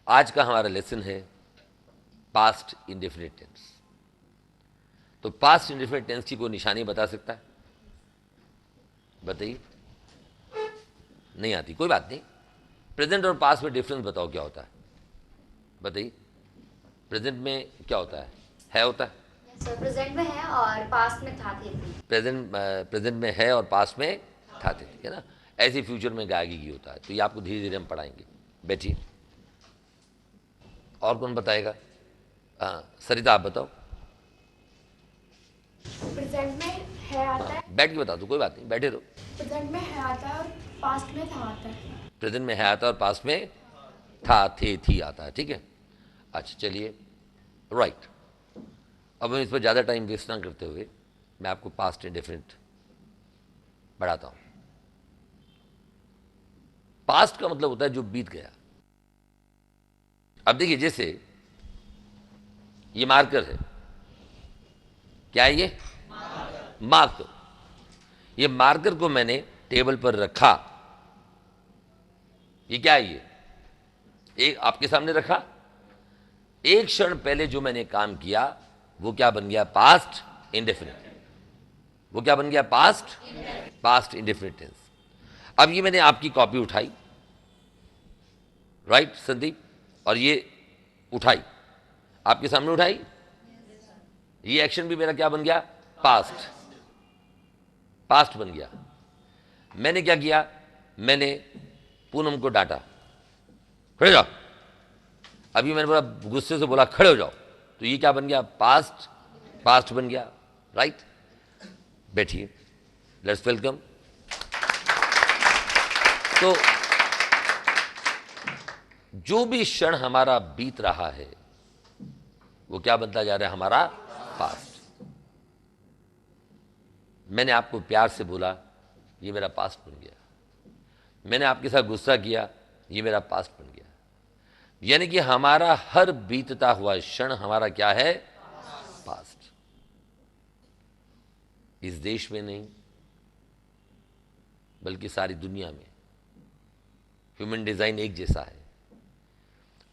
आज का हमारा लेसन है पास्ट इंडेफिनिट टेंस। तो पास्ट इंडेफिनिट टेंस की कोई निशानी बता सकता है? बताइए। नहीं आती, कोई बात नहीं। प्रेजेंट और पास्ट में डिफरेंस बताओ क्या होता है, बताइए। प्रेजेंट में क्या होता है होता है। सर प्रेजेंट में है और पास्ट में था थे थी। प्रेजेंट में है और पास्ट में था थे, है ना। ऐसे फ्यूचर में आगे की होता है। तो ये आपको धीरे धीरे हम पढ़ाएंगे। बैठिए। और कौन बताएगा? हाँ सरिता आप बताओ। प्रेजेंट में है आता है। बैठ के बता दो, कोई बात नहीं, बैठे रहो। प्रेजेंट में है आता है और पास्ट में था आता है। प्रेजेंट में है आता है और पास्ट में था थे थी आता है, ठीक है। अच्छा चलिए, राइट। अब हम इस पर ज़्यादा टाइम वेस्ट ना करते हुए मैं आपको पास्ट इंडेफिनिट बढ़ाता हूं। पास्ट का मतलब होता है जो बीत गया। अब देखिए, जैसे ये मार्कर है, क्या है ये? मार्कर। ये मार्कर को मैंने टेबल पर रखा, ये क्या है? ये एक आपके सामने रखा। एक क्षण पहले जो मैंने काम किया वो क्या बन गया? Past indefinite. वो क्या बन गया? Past indefinite tense. अब ये मैंने आपकी कॉपी उठाई, राइट संदीप, और ये उठाई, आपके सामने उठाई। ये एक्शन भी मेरा क्या बन गया? पास्ट बन गया। मैंने क्या किया? मैंने पूनम को डांटा, खड़े जाओ। अभी मैंने बोला, गुस्से से बोला खड़े हो जाओ, तो ये क्या बन गया? पास्ट बन गया, राइट। बैठिए, लेट्स वेलकम। तो जो भी क्षण हमारा बीत रहा है वो क्या बनता जा रहा है? हमारा पास्ट। मैंने आपको प्यार से बोला, ये मेरा पास्ट बन गया। मैंने आपके साथ गुस्सा किया, ये मेरा पास्ट बन गया। यानी कि हमारा हर बीतता हुआ क्षण हमारा क्या है? पास्ट। इस देश में नहीं बल्कि सारी दुनिया में ह्यूमन डिजाइन एक जैसा है।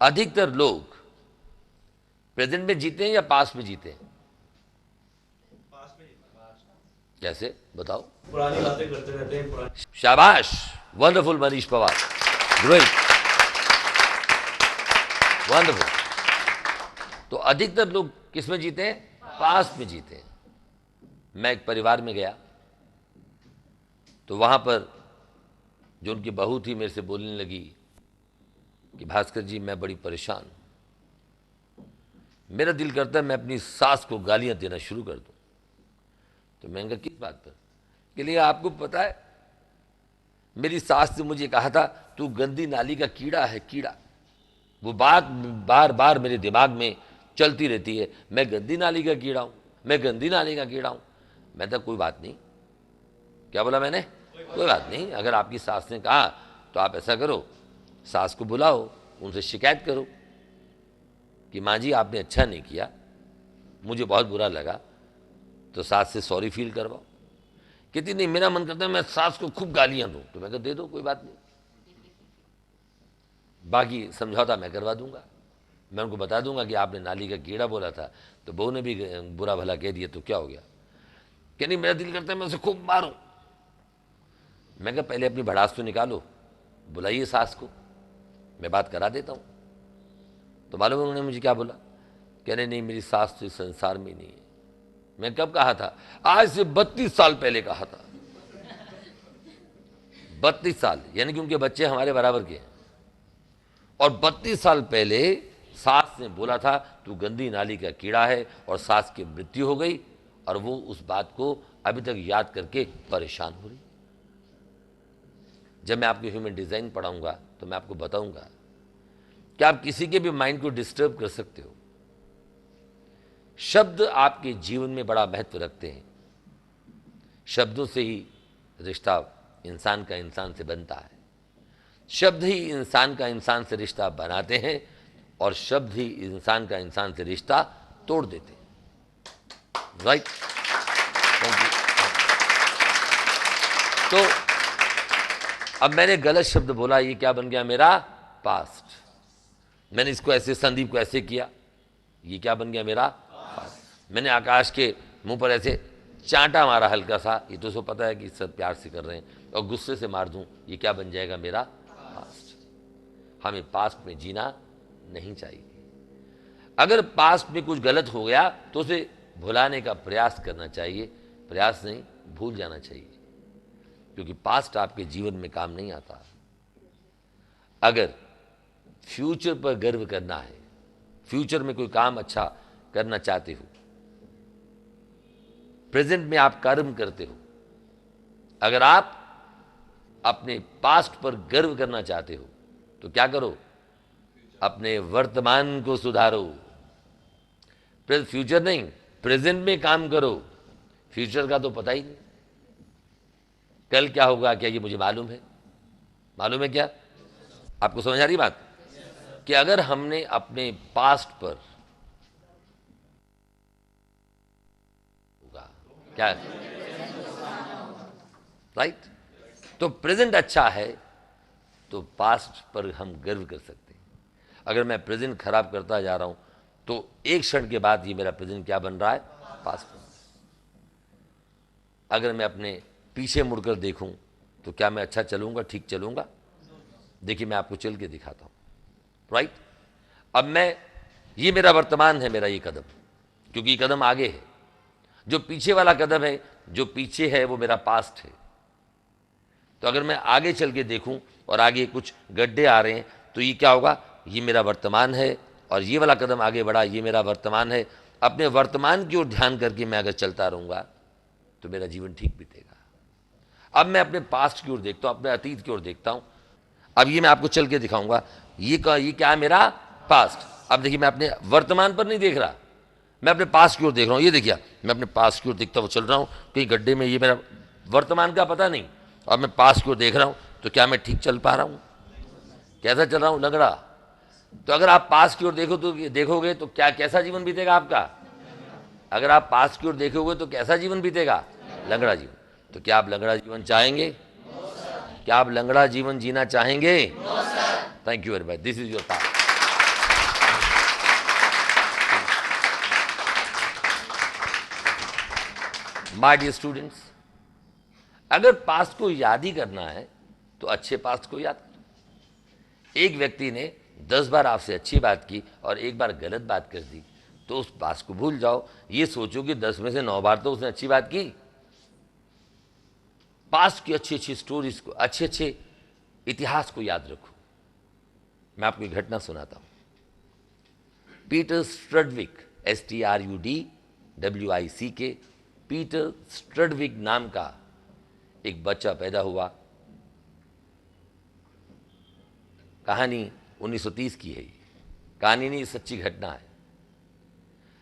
अधिकतर लोग प्रेजेंट में जीते हैं या पास्ट में जीते हैं? कैसे बताओ? पुरानी बातें करते रहते हैं। पुरानी शाबाश, wonderful Manish Pawar, great, wonderful. तो अधिकतर लोग किस में जीते हैं? पास्ट में जीते हैं। मैं एक परिवार में गया तो वहां पर जो उनकी बहू थी मेरे से बोलने लगी कि भास्कर जी मैं बड़ी परेशान हूं, मेरा दिल करता है मैं अपनी सास को गालियां देना शुरू कर दूं। तो मैंने कहा किस बात पर? के लिए आपको पता है मेरी सास ने मुझे कहा था तू गंदी नाली का कीड़ा है, कीड़ा। वो बात बार बार मेरे दिमाग में चलती रहती है, मैं गंदी नाली का कीड़ा हूं, मैं गंदी नाली का कीड़ा हूं। मैं तो कोई बात नहीं। क्या बोला मैंने? कोई बात नहीं। अगर आपकी सास ने कहा तो आप ऐसा करो, सास को बुलाओ, उनसे शिकायत करो कि माँ जी आपने अच्छा नहीं किया, मुझे बहुत बुरा लगा, तो सास से सॉरी फील करवाओ। कहती नहीं मेरा मन करता है मैं सास को खूब गालियां दूं। तो मैं कहा दे दो, कोई बात नहीं, बाकी समझौता मैं करवा दूंगा। मैं उनको बता दूंगा कि आपने नाली का कीड़ा बोला था, तो बहू ने भी बुरा भला कह दिया तो क्या हो गया? कि नहीं मेरा दिल करता है मैं उसे खूब मारूं। मैं कहा पहले अपनी भड़ास तो निकालो, बुलाइए सास को, मैं बात करा देता हूं। तो मालूम उन्होंने मुझे क्या बोला? कह रहे नहीं मेरी सास तो इस संसार में नहीं है। मैं कब कहा था? आज से 32 साल पहले कहा था। 32 साल, यानी कि उनके बच्चे हमारे बराबर के हैं। और 32 साल पहले सास ने बोला था तू गंदी नाली का कीड़ा है, और सास की मृत्यु हो गई, और वो उस बात को अभी तक याद करके परेशान हो रही। जब मैं आपको ह्यूमन डिजाइन पढ़ाऊंगा तो मैं आपको बताऊंगा कि आप किसी के भी माइंड को डिस्टर्ब कर सकते हो। शब्द आपके जीवन में बड़ा महत्व रखते हैं। शब्दों से ही रिश्ता इंसान का इंसान से बनता है। शब्द ही इंसान का इंसान से रिश्ता बनाते हैं, और शब्द ही इंसान का इंसान से रिश्ता तोड़ देते हैं, राइट। Thank you. तो अब मैंने गलत शब्द बोला, ये क्या बन गया? मेरा पास्ट। मैंने इसको ऐसे, संदीप को ऐसे किया, ये क्या बन गया मेरा पास्ट। मैंने आकाश के मुंह पर ऐसे चांटा मारा हल्का सा, ये तो उसको पता है कि सब प्यार से कर रहे हैं, और गुस्से से मार दूं, ये क्या बन जाएगा मेरा पास्ट। हमें पास्ट में जीना नहीं चाहिए। अगर पास्ट में कुछ गलत हो गया तो उसे भुलाने का प्रयास करना चाहिए, प्रयास नहीं, भूल जाना चाहिए, क्योंकि पास्ट आपके जीवन में काम नहीं आता। अगर फ्यूचर पर गर्व करना है, फ्यूचर में कोई काम अच्छा करना चाहते हो, प्रेजेंट में आप कर्म करते हो, अगर आप अपने पास्ट पर गर्व करना चाहते हो तो क्या करो, अपने वर्तमान को सुधारो। फ्यूचर नहीं, प्रेजेंट में काम करो। फ्यूचर का तो पता ही नहीं, कल क्या होगा क्या ये मुझे मालूम है? मालूम है क्या? आपको समझ आ रही बात? कि अगर हमने अपने पास्ट पर होगा क्या, राइट, तो प्रेजेंट अच्छा है तो पास्ट पर हम गर्व कर सकते हैं। अगर मैं प्रेजेंट खराब करता जा रहा हूं तो एक क्षण के बाद ये मेरा प्रेजेंट क्या बन रहा है, पास्ट बन रहा है। अगर मैं अपने पीछे मुड़कर देखूं तो क्या मैं अच्छा चलूंगा, ठीक चलूंगा? देखिए मैं आपको चल के दिखाता हूं, राइट। अब मैं, ये मेरा वर्तमान है, मेरा ये कदम, क्योंकि ये कदम आगे है। जो पीछे वाला कदम है, जो पीछे है, वो मेरा पास्ट है। तो अगर मैं आगे चल के देखूं और आगे कुछ गड्ढे आ रहे हैं तो ये क्या होगा, ये मेरा वर्तमान है, और ये वाला कदम आगे बढ़ा, ये मेरा वर्तमान है। अपने वर्तमान की ओर ध्यान करके मैं अगर चलता रहूंगा तो मेरा जीवन ठीक बीतेगा। अब मैं अपने पास्ट की ओर देखता हूं, अपने अतीत की ओर देखता हूं। अब ये मैं आपको चल के दिखाऊंगा, ये क्या है, मेरा पास्ट। अब देखिए मैं अपने वर्तमान पर नहीं देख रहा, मैं अपने पास्ट की ओर देख रहा हूं। ये देखिए मैं अपने पास्ट की ओर देखता हुआ चल रहा हूं, कहीं गड्ढे में, ये मेरा वर्तमान का पता नहीं, और मैं पास्ट की ओर देख रहा हूं, तो क्या मैं ठीक चल पा रहा हूं? कैसा चल रहा हूं? लंगड़ा। तो अगर आप पास्ट की ओर देखोगे तो क्या, कैसा जीवन बीतेगा आपका? अगर आप पास्ट की ओर देखोगे तो कैसा जीवन बीतेगा? लंगड़ा जीवन। तो क्या आप लंगड़ा जीवन चाहेंगे? क्या आप लंगड़ा जीवन जीना चाहेंगे? Thank you very much, this is your past. My dear students, अगर पास्ट को याद ही करना है तो अच्छे पास्ट को याद करो। एक व्यक्ति ने 10 बार आपसे अच्छी बात की और एक बार गलत बात कर दी, तो उस पास्ट को भूल जाओ। ये सोचो कि 10 में से 9 बार तो उसने अच्छी बात की। पास्ट की अच्छी अच्छी स्टोरीज को, अच्छे अच्छे इतिहास को याद रखो। मैं आपको एक घटना सुनाता हूं। पीटर स्ट्रडविक, STRUDWICK, पीटर स्ट्रडविक नाम का एक बच्चा पैदा हुआ। कहानी 1930 की है, कहानी नहीं, सच्ची घटना है।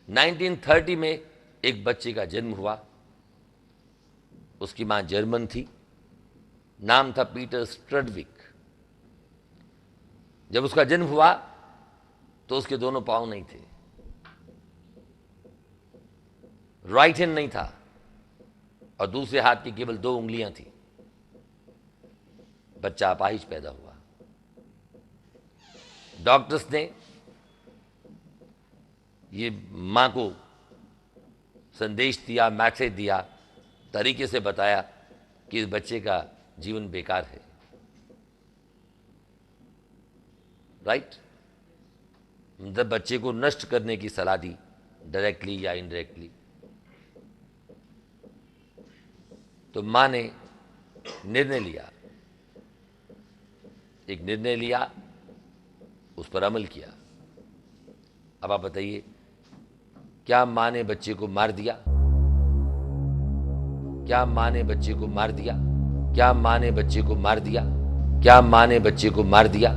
1930 में एक बच्चे का जन्म हुआ। उसकी मां जर्मन थी, नाम था पीटर स्ट्रडविक। जब उसका जन्म हुआ तो उसके दोनों पांव नहीं थे, राइट हैंड नहीं था, और दूसरे हाथ की केवल 2 उंगलियां थी। बच्चा अपाहिज पैदा हुआ। डॉक्टर्स ने ये मां को संदेश दिया, मैसेज दिया, तरीके से बताया कि इस बच्चे का जीवन बेकार है, राइट। मतलब बच्चे को नष्ट करने की सलाह दी, डायरेक्टली या इनडायरेक्टली। तो मां ने निर्णय लिया, एक निर्णय लिया, उस पर अमल किया। अब आप बताइए, क्या मां ने बच्चे को मार दिया? क्या मां ने बच्चे को मार दिया? क्या मां ने बच्चे को मार दिया? क्या मां ने बच्चे को मार दिया?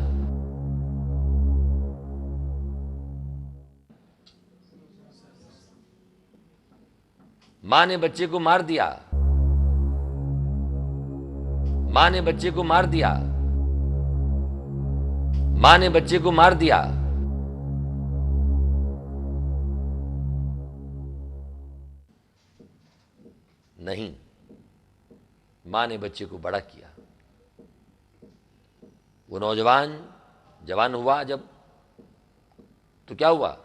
मां ने बच्चे को मार दिया। मां ने बच्चे को मार दिया। मां ने बच्चे को मार दिया। नहीं, मां ने बच्चे को बड़ा किया। वो नौजवान जवान हुआ जब, तो क्या हुआ,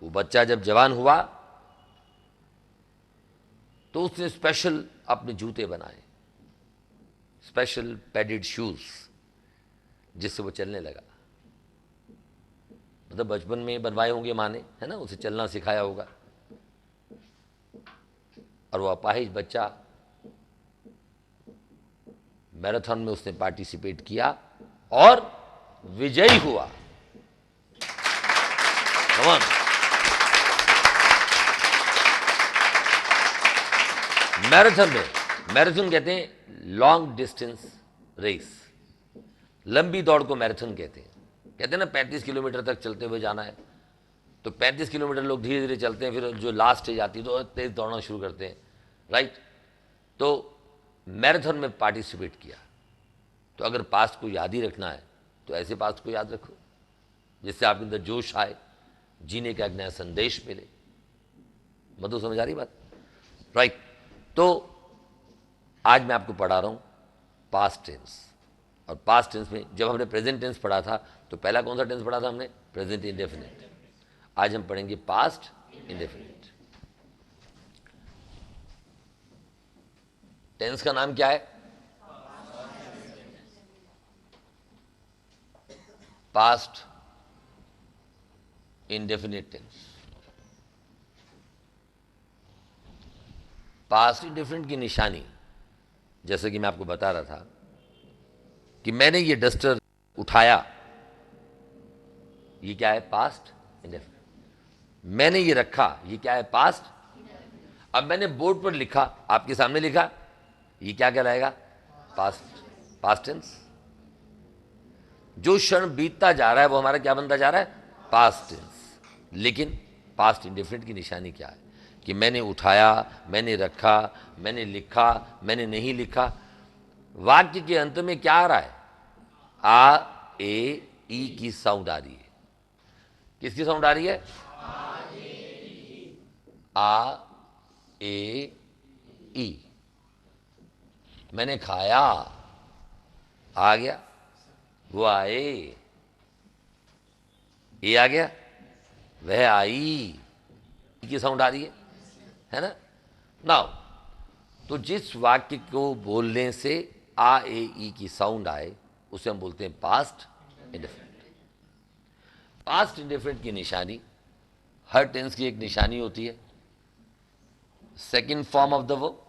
वो बच्चा जब जवान हुआ तो उसने स्पेशल अपने जूते बनाए, स्पेशल पैडेड शूज, जिससे वो चलने लगा। मतलब बचपन में बनवाए होंगे माँ ने, है ना, उसे चलना सिखाया होगा। और वो अपाहिज बच्चा मैराथन में उसने पार्टिसिपेट किया और विजयी हुआ। कमान। मैराथन कहते हैं लॉन्ग डिस्टेंस रेस, लंबी दौड़ को मैराथन कहते हैं ना 35 किलोमीटर तक चलते हुए जाना है। तो 35 किलोमीटर लोग धीरे धीरे चलते हैं, फिर जो लास्ट स्टेज आती है तो तेज दौड़ना शुरू करते हैं, राइट। तो मैराथन में पार्टिसिपेट किया। तो अगर पास्ट को याद ही रखना है तो ऐसे पास्ट को याद रखो जिससे आपके अंदर जोश आए, जीने का एक नया संदेश मिले। मधु, समझ आ रही बात, राइट। तो आज मैं आपको पढ़ा रहा हूं पास्ट टेंस। और पास्ट टेंस में जब हमने प्रेजेंट टेंस पढ़ा था तो पहला कौन सा टेंस पढ़ा था हमने, प्रेजेंट इंडेफिनिट। आज हम पढ़ेंगे पास्ट इंडेफिनिट। टेंस का नाम क्या है, past indefinite tense. Past indefinite की निशानी, जैसे कि मैं आपको बता रहा था कि मैंने ये डस्टर उठाया, ये क्या है, पास्ट इंडेफिनिट। मैंने ये रखा, ये क्या है, पास्ट। अब मैंने बोर्ड पर लिखा, आपके सामने लिखा, ये क्या कहलाएगा, पास्ट टेंस। जो क्षण बीतता जा रहा है वो हमारा क्या बनता जा रहा है, पास्ट टेंस। लेकिन पास्ट इंडेफिनिट की निशानी क्या है कि मैंने उठाया, मैंने रखा, मैंने लिखा, मैंने नहीं लिखा। वाक्य के अंत में क्या आ रहा है, आ ए ई की साउंड आ रही है। किसकी साउंड आ रही है, आ ए ई। मैंने खाया, आ गया, वो आए, ये आ गया, वह आई की साउंड आ रही है ना। नाउ, तो जिस वाक्य को बोलने से आ ए ई की साउंड आए उसे हम बोलते हैं पास्ट इंडेफिनिट। पास्ट इंडेफिनिट की निशानी, हर टेंस की एक निशानी होती है, second form of the verb.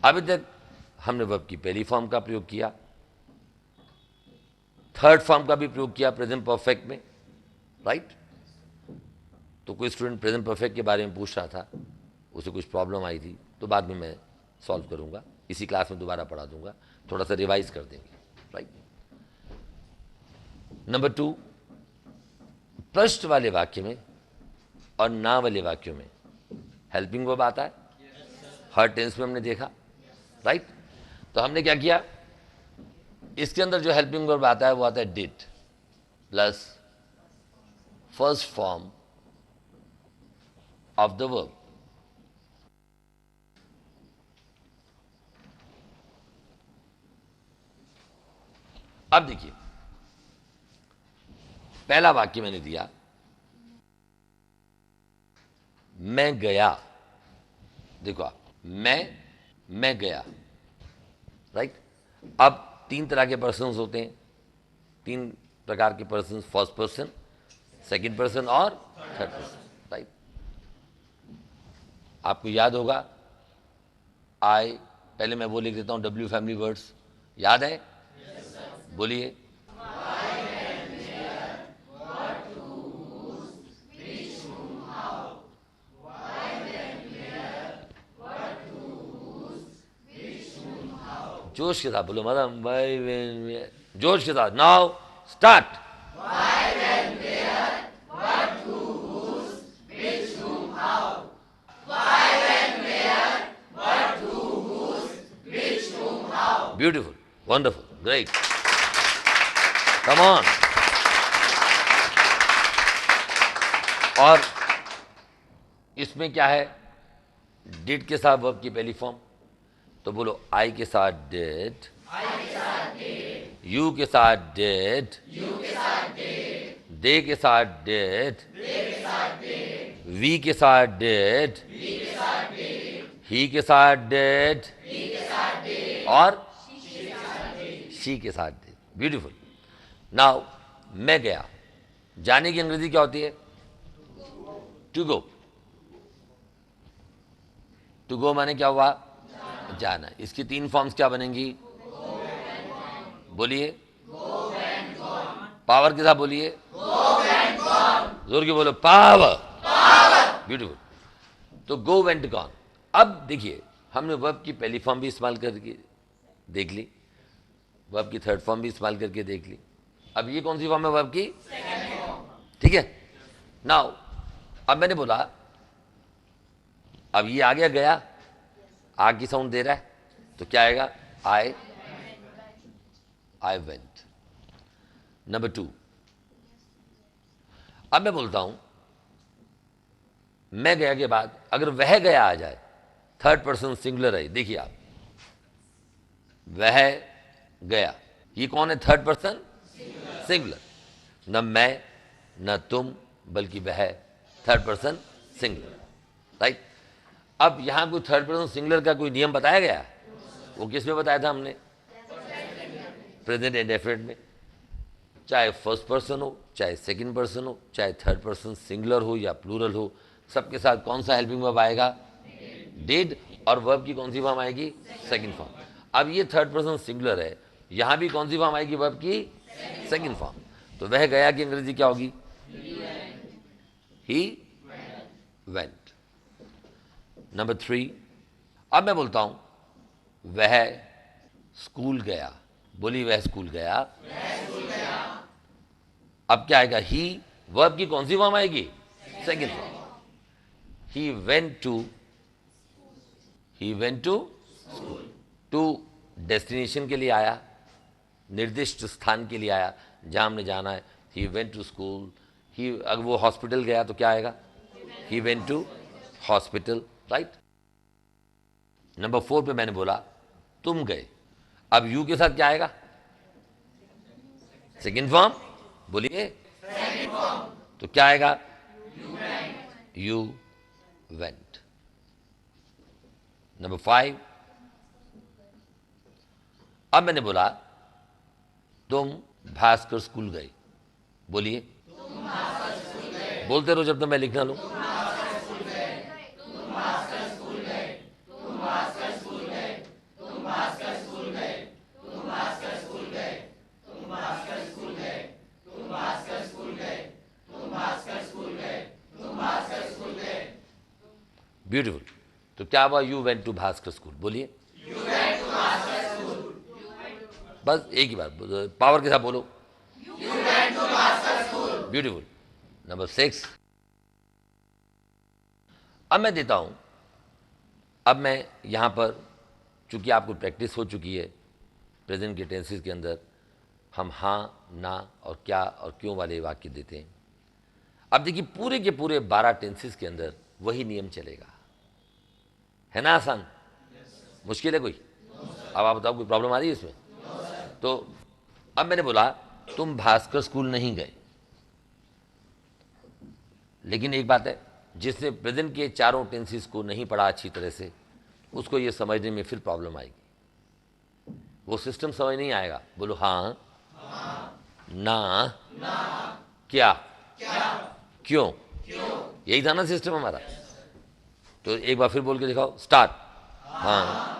अभी तक हमने वर्ब की पहली फॉर्म का प्रयोग किया, थर्ड फॉर्म का भी प्रयोग किया प्रेजेंट परफेक्ट में, राइट। तो कोई स्टूडेंट प्रेजेंट परफेक्ट के बारे में पूछ रहा था, उसे कुछ प्रॉब्लम आई थी, तो बाद में मैं सॉल्व करूंगा, इसी क्लास में दोबारा पढ़ा दूंगा, थोड़ा सा रिवाइज कर देंगे, राइट। नंबर 2, प्रश्न वाले वाक्य में और ना वाले वाक्यों में हेल्पिंग वर्ब आता है। हर टेंस में हमने देखा, राइट। तो हमने क्या किया, इसके अंदर जो हेल्पिंग वर्ब आता है वो आता है did plus first form of the verb. अब देखिए, पहला वाक्य मैंने दिया, मैं गया। देखो आप, मैं गया, राइट। अब 3 तरह के पर्सन्स होते हैं, 3 प्रकार के persons, first person, second person और थर्ड पर्सन, राइट। आपको याद होगा, आई, पहले मैं वो लिख देता हूं, डब्ल्यू फैमिली वर्ड्स याद है, बोलिए। जोश के साथ बोलो, मतलब वाई वेन, जोश के साथ। Now start. Why when where, what to whose, which whom how. Why when where, what to whose, which whom how. Beautiful, wonderful, great, come on. और इसमें क्या है, डिड के साथ वर्ब की पहली फॉर्म, तो बोलो आई के साथ डिड, आई के साथ यू के साथ डिड, दे के साथ डिड, वी के साथ डिड, ही के साथ डिड और शी के साथ डिड। ब्यूटीफुल। नाउ मैं गया, जाने की अंग्रेजी क्या होती है? To go. टू गो माने क्या हुआ? जाना। इसकी 3 फॉर्म्स क्या बनेंगी? बोलिए, पावर के साथ बोलिए, जोर के बोलो, पावर। ब्यूटीफुल। तो गो, वेंट, गॉन। अब देखिए, हमने वर्ब की पहली फॉर्म भी इस्तेमाल करके देख ली, वर्ब की थर्ड फॉर्म भी इस्तेमाल करके देख ली। अब ये कौन सी फॉर्म है वर्ब की? ठीक है। नाउ अब मैंने बोला, अब ये आ गया गया, आ की साउंड दे रहा है, तो क्या आएगा? I went. नंबर 2, अब मैं बोलता हूं मैं गया के बाद अगर वह गया आ जाए, थर्ड पर्सन सिंगुलर है। देखिए आप, वह गया, ये कौन है? Third person singular. न मैं न तुम, बल्कि वह, थर्ड पर्सन सिंगुलर। राइट। अब यहां कोई थर्ड पर्सन सिंगुलर का कोई नियम बताया गया? वो किस में बताया था हमने? प्रेजेंट इंडेफिनिट में। चाहे फर्स्ट पर्सन हो, चाहे सेकंड पर्सन हो, चाहे थर्ड पर्सन सिंगुलर हो या प्लूरल हो, सबके साथ कौन सा हेल्पिंग वर्ब आएगा? डिड। और वर्ब की कौन सी फॉर्म आएगी? Second form. अब ये थर्ड पर्सन सिंगुलर है, यहां भी कौन सी फॉर्म आएगी वर्ब की? Second form. तो वह गया की अंग्रेजी क्या होगी? He went. नंबर 3, अब मैं बोलता हूं वह स्कूल गया। बोली, वह स्कूल गया। अब क्या आएगा? ही, वर्ब की कौन सी फॉर्म आएगी? Second form. He went to school. To destination के लिए आया, निर्दिष्ट स्थान के लिए आया जहां हमने जाना है। He went to school. He, अगर वो हॉस्पिटल गया तो क्या आएगा? He went to hospital. Right. Number 4 पे मैंने बोला तुम गए। अब यू के साथ क्या आएगा? Second form. बोलिए, तो क्या आएगा? You went. नंबर 5, अब मैंने बोला तुम भास्कर स्कूल गए। बोलिए, बोलते रहो जब तक मैं लिखना लूं। ब्यूटीफुल। तो क्या हुआ? You went to Bhaskar school. बोलिए, बस एक ही बात, पावर के साथ बोलो, ब्यूटीफुल। नंबर 6, अब मैं देता हूं, अब मैं यहां पर, चूंकि आपको प्रैक्टिस हो चुकी है प्रेजेंट के टेंसेस के अंदर, हम हां, ना और क्या और क्यों वाले वाक्य देते हैं। अब देखिए, पूरे के पूरे 12 टेंसेस के अंदर वही नियम चलेगा। है ना आसान? मुश्किल है कोई? अब आप बताओ, कोई प्रॉब्लम आ रही है इसमें? तो अब मैंने बोला तुम भास्कर स्कूल नहीं गए, लेकिन एक बात है, जिसने प्रेजेंट के चारों टेंसेस को नहीं पढ़ा अच्छी तरह से, उसको ये समझने में फिर प्रॉब्लम आएगी, वो सिस्टम समझ नहीं आएगा। बोलो, हाँ, ना, क्या, क्यों। यही था ना सिस्टम हमारा। तो एक बार फिर बोल के दिखाओ, स्टार्ट। हाँ,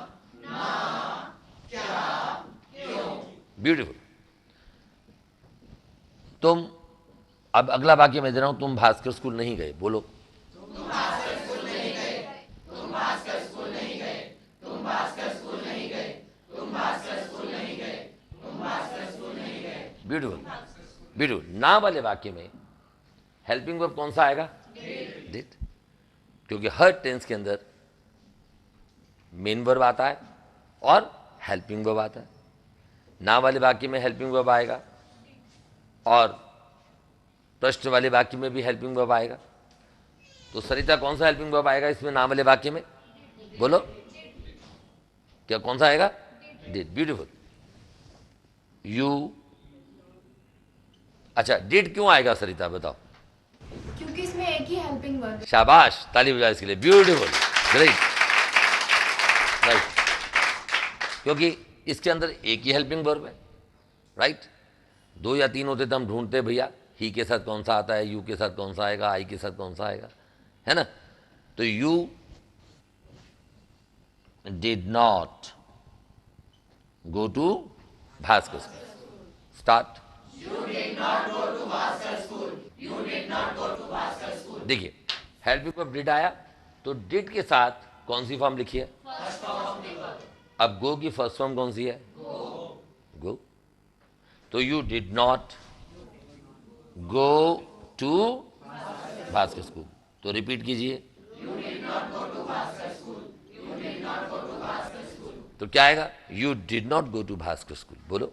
ब्यूटीफुल। तुम, अब अगला वाक्य मैं दे रहा हूं, तुम भास्कर स्कूल नहीं गए। बोलो, ब्यूटीफुल, ब्यूटीफुल। ना वाले वाक्य में हेल्पिंग वर्ब कौन सा आएगा? डिड। क्योंकि हर टेंस के अंदर मेन वर्ब आता है और हेल्पिंग वर्ब आता है। ना वाले वाक्य में हेल्पिंग वर्ब आएगा और प्रश्न वाले वाक्य में भी हेल्पिंग वर्ब आएगा। तो सरिता, कौन सा हेल्पिंग वर्ब आएगा इसमें ना वाले वाक्य में? बोलो, क्या कौन सा आएगा? डिड। ब्यूटीफुल। यू, अच्छा डिड क्यों आएगा सरिता बताओ? क्योंकि इसमें एक ही हेल्पिंग वर्ब है। शाबाश, ताली बजाओ इसके लिए, ब्यूटीफुल, ग्रेट, राइट, क्योंकि इसके अंदर एक ही हेल्पिंग वर्ब है, राइट। 2 या 3 होते तो हम ढूंढते भैया ही के साथ कौन सा आता है, यू के साथ कौन सा आएगा, आई के साथ कौन सा आएगा, है ना। तो you did not go to Bhaskar school, start. देखिए हेल्पिंग वर्ब डिड आया तो डिड के साथ कौन सी फॉर्म लिखी है? अब गो की फर्स्ट फॉर्म कौन सी है? गो। तो you did not go to Bhaskar school, तो रिपीट कीजिए। तो क्या आएगा? You did not go to Bhaskar school, बोलो।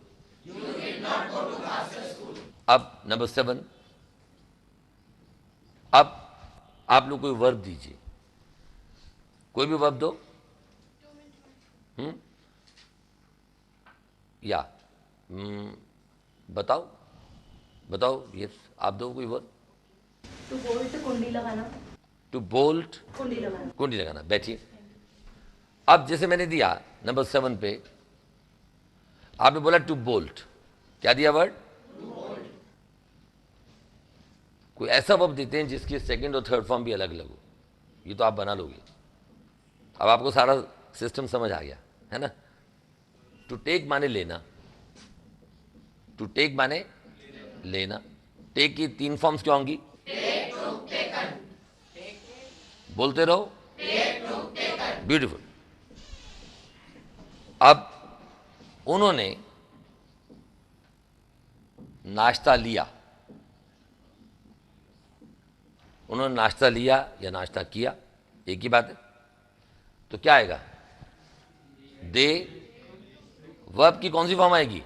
अब नंबर 7, अब आप लोग कोई वर्ब दीजिए, कोई भी वर्ब दो। या बताओ बताओ, ये आप दो कोई वर्ब। टू बोल्ट कुंडी लगाना। टू बोल्ट कुंडी लगाना। कुंडी लगाना, बैठिए। अब जैसे मैंने दिया नंबर 7 पे, आपने बोला टू बोल्ट, क्या दिया वर्ड? कोई ऐसा वर्ब देते हैं जिसकी सेकंड और थर्ड फॉर्म भी अलग अलग हो, ये तो आप बना लोगे। अब आपको सारा सिस्टम समझ आ गया है ना। टू टेक माने लेना, टू टेक माने लेना। टेक की 3 फॉर्म्स क्या होंगी? बोलते रहो, ब्यूटीफुल। अब उन्होंने नाश्ता लिया, उन्होंने नाश्ता लिया या नाश्ता किया, एक ही बात है। तो क्या आएगा? दे। वर्ब की कौन सी फॉर्म आएगी?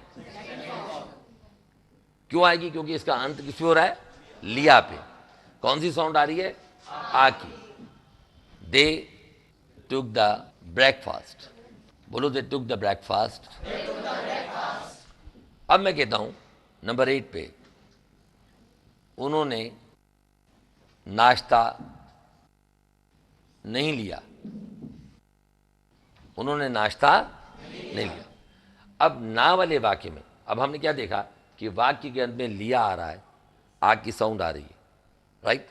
क्यों आएगी? क्योंकि इसका अंत किस पे हो रहा है? लिया पे। कौन सी साउंड आ रही है? आ की। दे टुक द ब्रेकफास्ट, बोलो दे टुक द ब्रेकफास्ट। अब मैं कहता हूं नंबर 8 पे, उन्होंने नाश्ता नहीं लिया, उन्होंने नाश्ता नहीं लिया। अब ना वाले वाक्य में अब हमने क्या देखा कि वाक्य के अंत में लिया आ रहा है, आ की साउंड आ रही है, राइट।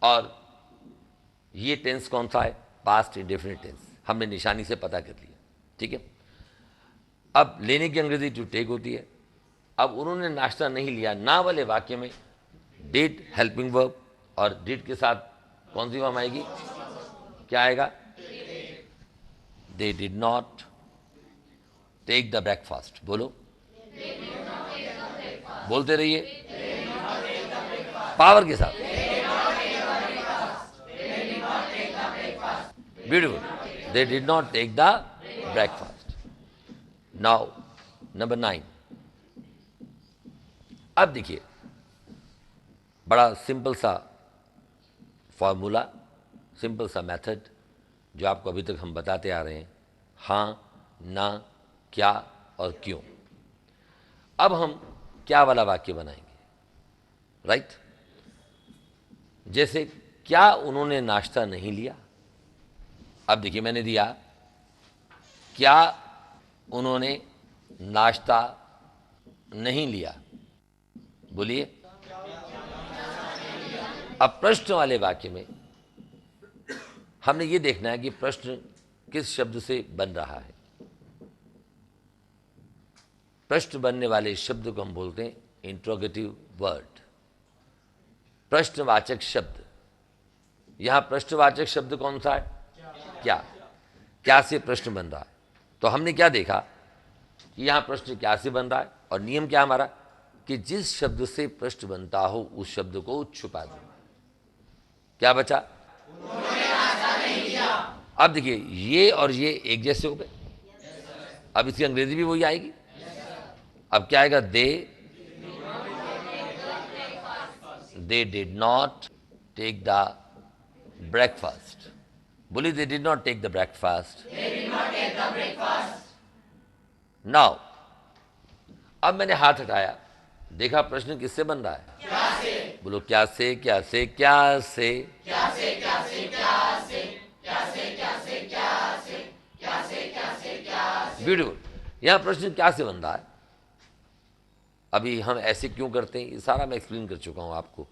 और ये टेंस कौन सा है? पास्ट इंडेफिनिट टेंस, हमने निशानी से पता कर लिया, ठीक है। अब लेने की अंग्रेजी टू टेक होती है। अब उन्होंने नाश्ता नहीं लिया, ना वाले वाक्य में डिड हेल्पिंग वर्ब, और डिड के साथ कौन सी फॉर्म आएगी? क्या आएगा? They did not take the breakfast, बोलो, बोलते रहिए पावर के साथ, beautiful. They did not take the breakfast. Now number 9। अब देखिए बड़ा सिंपल सा फॉर्मूला, सिंपल सा मेथड जो आपको अभी तक हम बताते आ रहे हैं, हाँ, ना, क्या और क्यों। अब हम क्या वाला वाक्य बनाएंगे, राइट। जैसे क्या उन्होंने नाश्ता नहीं लिया। अब देखिए मैंने दिया क्या उन्होंने नाश्ता नहीं लिया, बोलिए। अब प्रश्न वाले वाक्य में हमने ये देखना है कि प्रश्न किस शब्द से बन रहा है। प्रश्न बनने वाले शब्द को हम बोलते हैं इंट्रोगेटिव वर्ड, प्रश्नवाचक शब्द। यहां प्रश्नवाचक शब्द कौन सा है? क्या। क्या से प्रश्न बन रहा है। तो हमने क्या देखा कि यहां प्रश्न क्या से बन रहा है, और नियम क्या हमारा कि जिस शब्द से प्रश्न बनता हो उस शब्द को छुपा दो। क्या बचा? अब देखिए ये और ये एक जैसे हो गए, अब इसकी अंग्रेजी भी वही आएगी। अब क्या आएगा? They did not take the breakfast, बोली they did not take the breakfast. Now अब मैंने हाथ हटाया, देखा प्रश्न किससे बन रहा है? क्या से? बोलो क्या से, क्या से, क्या से, क्या से, क्या से, क्या से, क्या से, क्या से, क्या से, क्या से, क्या से, क्या से। ब्यूटीफुल। यहां प्रश्न क्या से बन रहा है। अभी हम ऐसे क्यों करते हैं, ये सारा मैं एक्सप्लेन कर चुका हूं आपको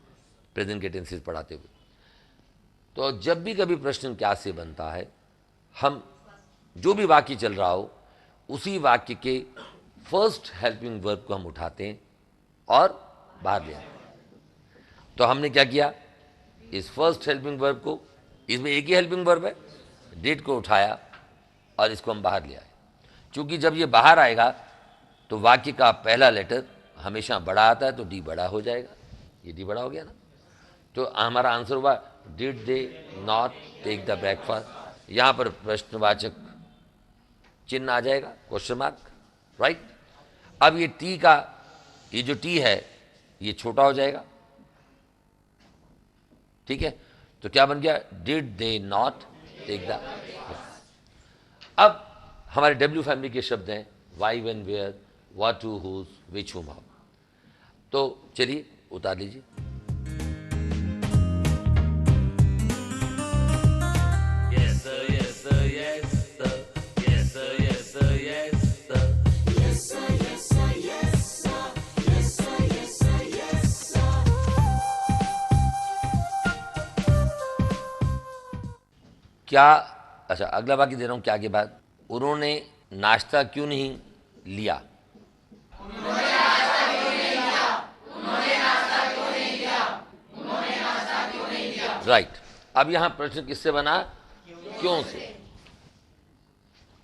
प्रेजेंट के टेंसेस पढ़ाते हुए। तो जब भी कभी प्रश्न क्या से बनता है, हम जो भी वाक्य चल रहा हो उसी वाक्य के फर्स्ट हेल्पिंग वर्ब को हम उठाते हैं और बाहर ले आते हैं। तो हमने क्या किया, इस फर्स्ट हेल्पिंग वर्ब को, इसमें एक ही हेल्पिंग वर्ब है, डिड को उठाया और इसको हम बाहर ले आए। क्योंकि जब ये बाहर आएगा तो वाक्य का पहला लेटर हमेशा बड़ा आता है, तो डी बड़ा हो जाएगा। ये डी बड़ा हो गया ना, तो हमारा आंसर हुआ did they not take the breakfast. यहां पर प्रश्नवाचक चिन्ह आ जाएगा, क्वेश्चन मार्क, राइट। अब ये टी का, ये जो टी है ये छोटा हो जाएगा, ठीक है। तो क्या बन गया, did they not take the. अब हमारे डब्ल्यू फैमिली के शब्द हैं why, when, where, what, to, whose, which, whom, how. तो चलिए उतार लीजिए। Yes sir, yes sir, yes sir, yes sir, yes sir, yes sir, yes sir, yes sir, yes sir, yes sir, yes sir, yes sir। क्या, अच्छा अगला वाक्य दे रहा हूं क्या के बाद, उन्होंने नाश्ता क्यों नहीं लिया? राइट। अब यहां प्रश्न किससे बना? क्यों से।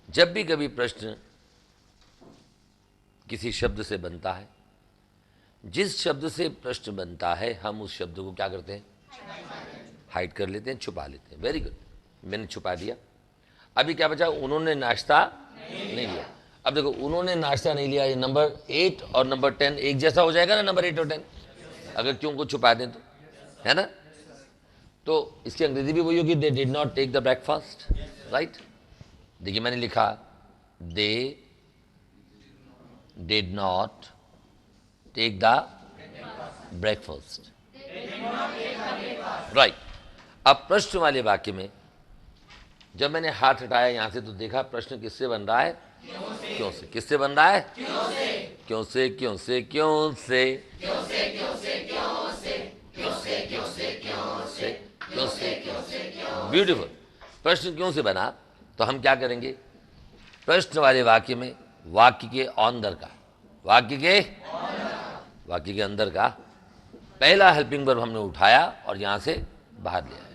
जब भी कभी प्रश्न किसी शब्द से बनता है, जिस शब्द से प्रश्न बनता है हम उस शब्द को क्या करते हैं? हाइड कर लेते हैं, छुपा लेते हैं। वेरी गुड, मैंने छुपा दिया। अभी क्या बचा, उन्होंने नाश्ता नहीं लिया। अब देखो, उन्होंने नाश्ता नहीं लिया, ये नंबर 8 और नंबर 10 एक जैसा हो जाएगा ना, नंबर 8 और 10, अगर क्यों को छुपा दें तो, है ना। तो इसकी अंग्रेजी भी वही होगी, they did not take the breakfast, right. देखिए मैंने लिखा they did not take the breakfast, right. अब प्रश्न वाले वाक्य में जब मैंने हाथ हटाया यहां से, तो देखा प्रश्न किससे बन रहा है? क्यों से। किससे बन रहा है? क्यों से, क्यों से, क्यों से, क्यों से, क्यों से, क्यों से, क्यों से, क्यों से, क्यों से, क्यों से, क्यों से, क्यों से, क्यों। ब्यूटीफुल। प्रश्न क्यों से बना, तो हम क्या करेंगे, प्रश्न वाले वाक्य में वाक्य के अंदर का, वाक्य के अंदर का पहला हेल्पिंग वर्ब हमने उठाया और यहां से बाहर ले आए।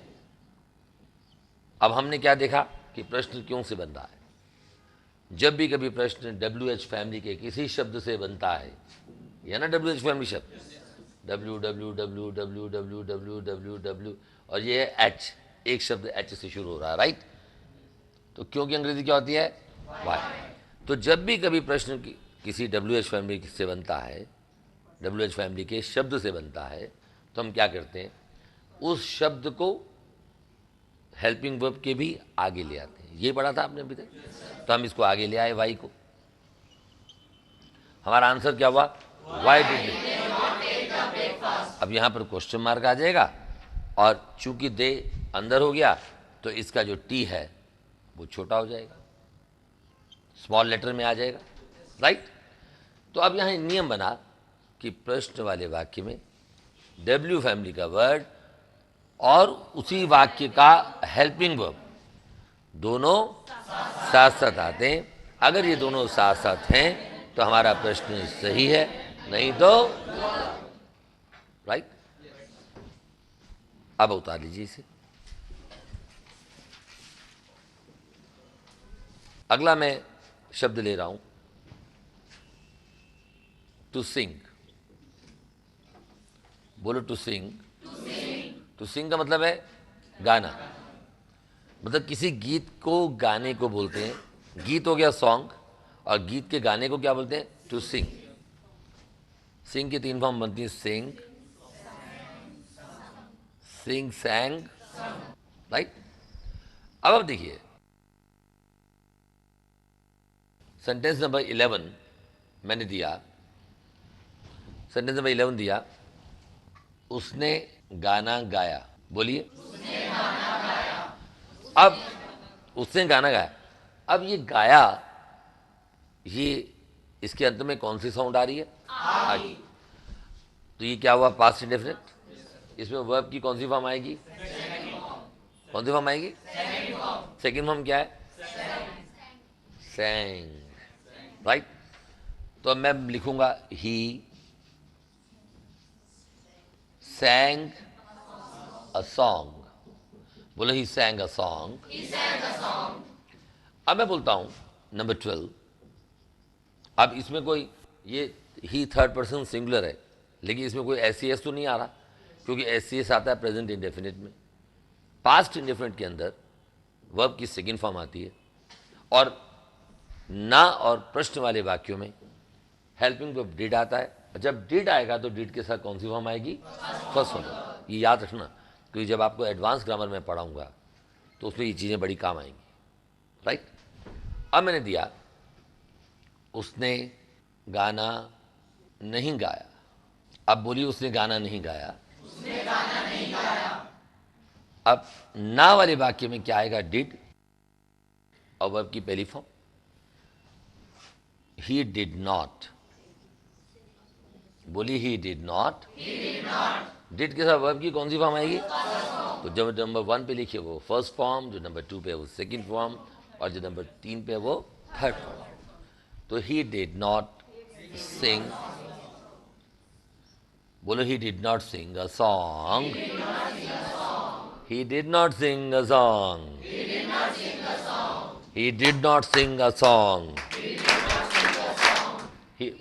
अब हमने क्या देखा कि प्रश्न क्यों से बन रहा है। जब भी कभी प्रश्न WH फैमिली के किसी शब्द से बनता है, यह ना WH फैमिली शब्द, W W W W W W W W, और ये है H, एक शब्द H से शुरू हो रहा है, राइट। तो क्यों की अंग्रेजी क्या होती है? वाई। तो जब भी कभी प्रश्न किसी WH फैमिली से बनता है, WH फैमिली के शब्द से बनता है, तो हम क्या करते हैं, उस शब्द को हेल्पिंग वर्ब के भी आगे ले आते हैं। ये पढ़ा था आपने अभी तक, तो हम इसको आगे ले आए वाई को। हमारा आंसर क्या हुआ? Why did not. अब यहां पर क्वेश्चन मार्क आ जाएगा, और चूंकि दे अंदर हो गया तो इसका जो टी है वो छोटा हो जाएगा, स्मॉल लेटर में आ जाएगा, राइट। तो अब यहां नियम बना कि प्रश्न वाले वाक्य में W फैमिली का वर्ड और उसी वाक्य का हेल्पिंग वर्ब दोनों साथ साथ आते हैं। अगर ये दोनों साथ साथ हैं तो हमारा प्रश्न सही है, नहीं तो राइट। अब उतार लीजिए इसे। अगला मैं शब्द ले रहा हूं टू सिंग। बोलो टू सिंग। टू सिंग का मतलब है गाना, मतलब किसी गीत को गाने को बोलते हैं। गीत हो गया सॉन्ग, और गीत के गाने को क्या बोलते हैं? To sing. सिंग की 3 फॉर्म बनती है, सिंग, सिंग, सैंग, राइट। अब देखिए सेंटेंस नंबर 11 मैंने दिया, सेंटेंस नंबर 11 दिया, उसने गाना गाया। बोलिए, अब उसने गाना गाया। अब ये गाया, ये इसके अंत में कौन सी साउंड आ रही है? आई। तो ये क्या हुआ? Past indefinite. इसमें वर्ब की कौन सी फॉर्म आएगी? कौन सी फॉर्म आएगी? सेकंड फॉर्म क्या है? sang, right. तो अब मैं लिखूंगा ही sang a song। बोलो ही sang a song। अब मैं बोलता हूं नंबर 12। अब इसमें कोई, ये ही थर्ड पर्सन सिंगुलर है, लेकिन इसमें कोई एस तो नहीं आ रहा, क्योंकि एस आता है प्रेजेंट इंडेफिनिट में। पास्ट इंडेफिनिट के अंदर वर्ब की सेकंड फॉर्म आती है, और ना और प्रश्न वाले वाक्यों में हेल्पिंग वर्ब डिड आता है। जब डिड आएगा तो डिड के साथ कौन सी फॉर्म आएगी? First form. ये याद रखना, क्योंकि जब आपको एडवांस ग्रामर में पढ़ाऊंगा तो उसमें ये चीज़ें बड़ी काम आएंगी, राइट। अब मैंने दिया, उसने गाना नहीं गाया। अब बोलिए, उसने गाना नहीं गाया। अब ना वाले वाक्य में क्या आएगा? डिड, और वर्ब की पहली फॉर्म। He did not. बोलिए, ही डिड नॉट। डिड के साथ वर्ब की कौन सी फॉर्म आएगी? तो जो नंबर 1 पे लिखिए वो फर्स्ट फॉर्म, जो नंबर 2 पे है वो सेकंड फॉर्म, और जो नंबर 3 पे है वो थर्ड फॉर्म। तो ही डिड नॉट सिंग। बोलो, he did not sing a song. He did not sing a song. He did not sing a song.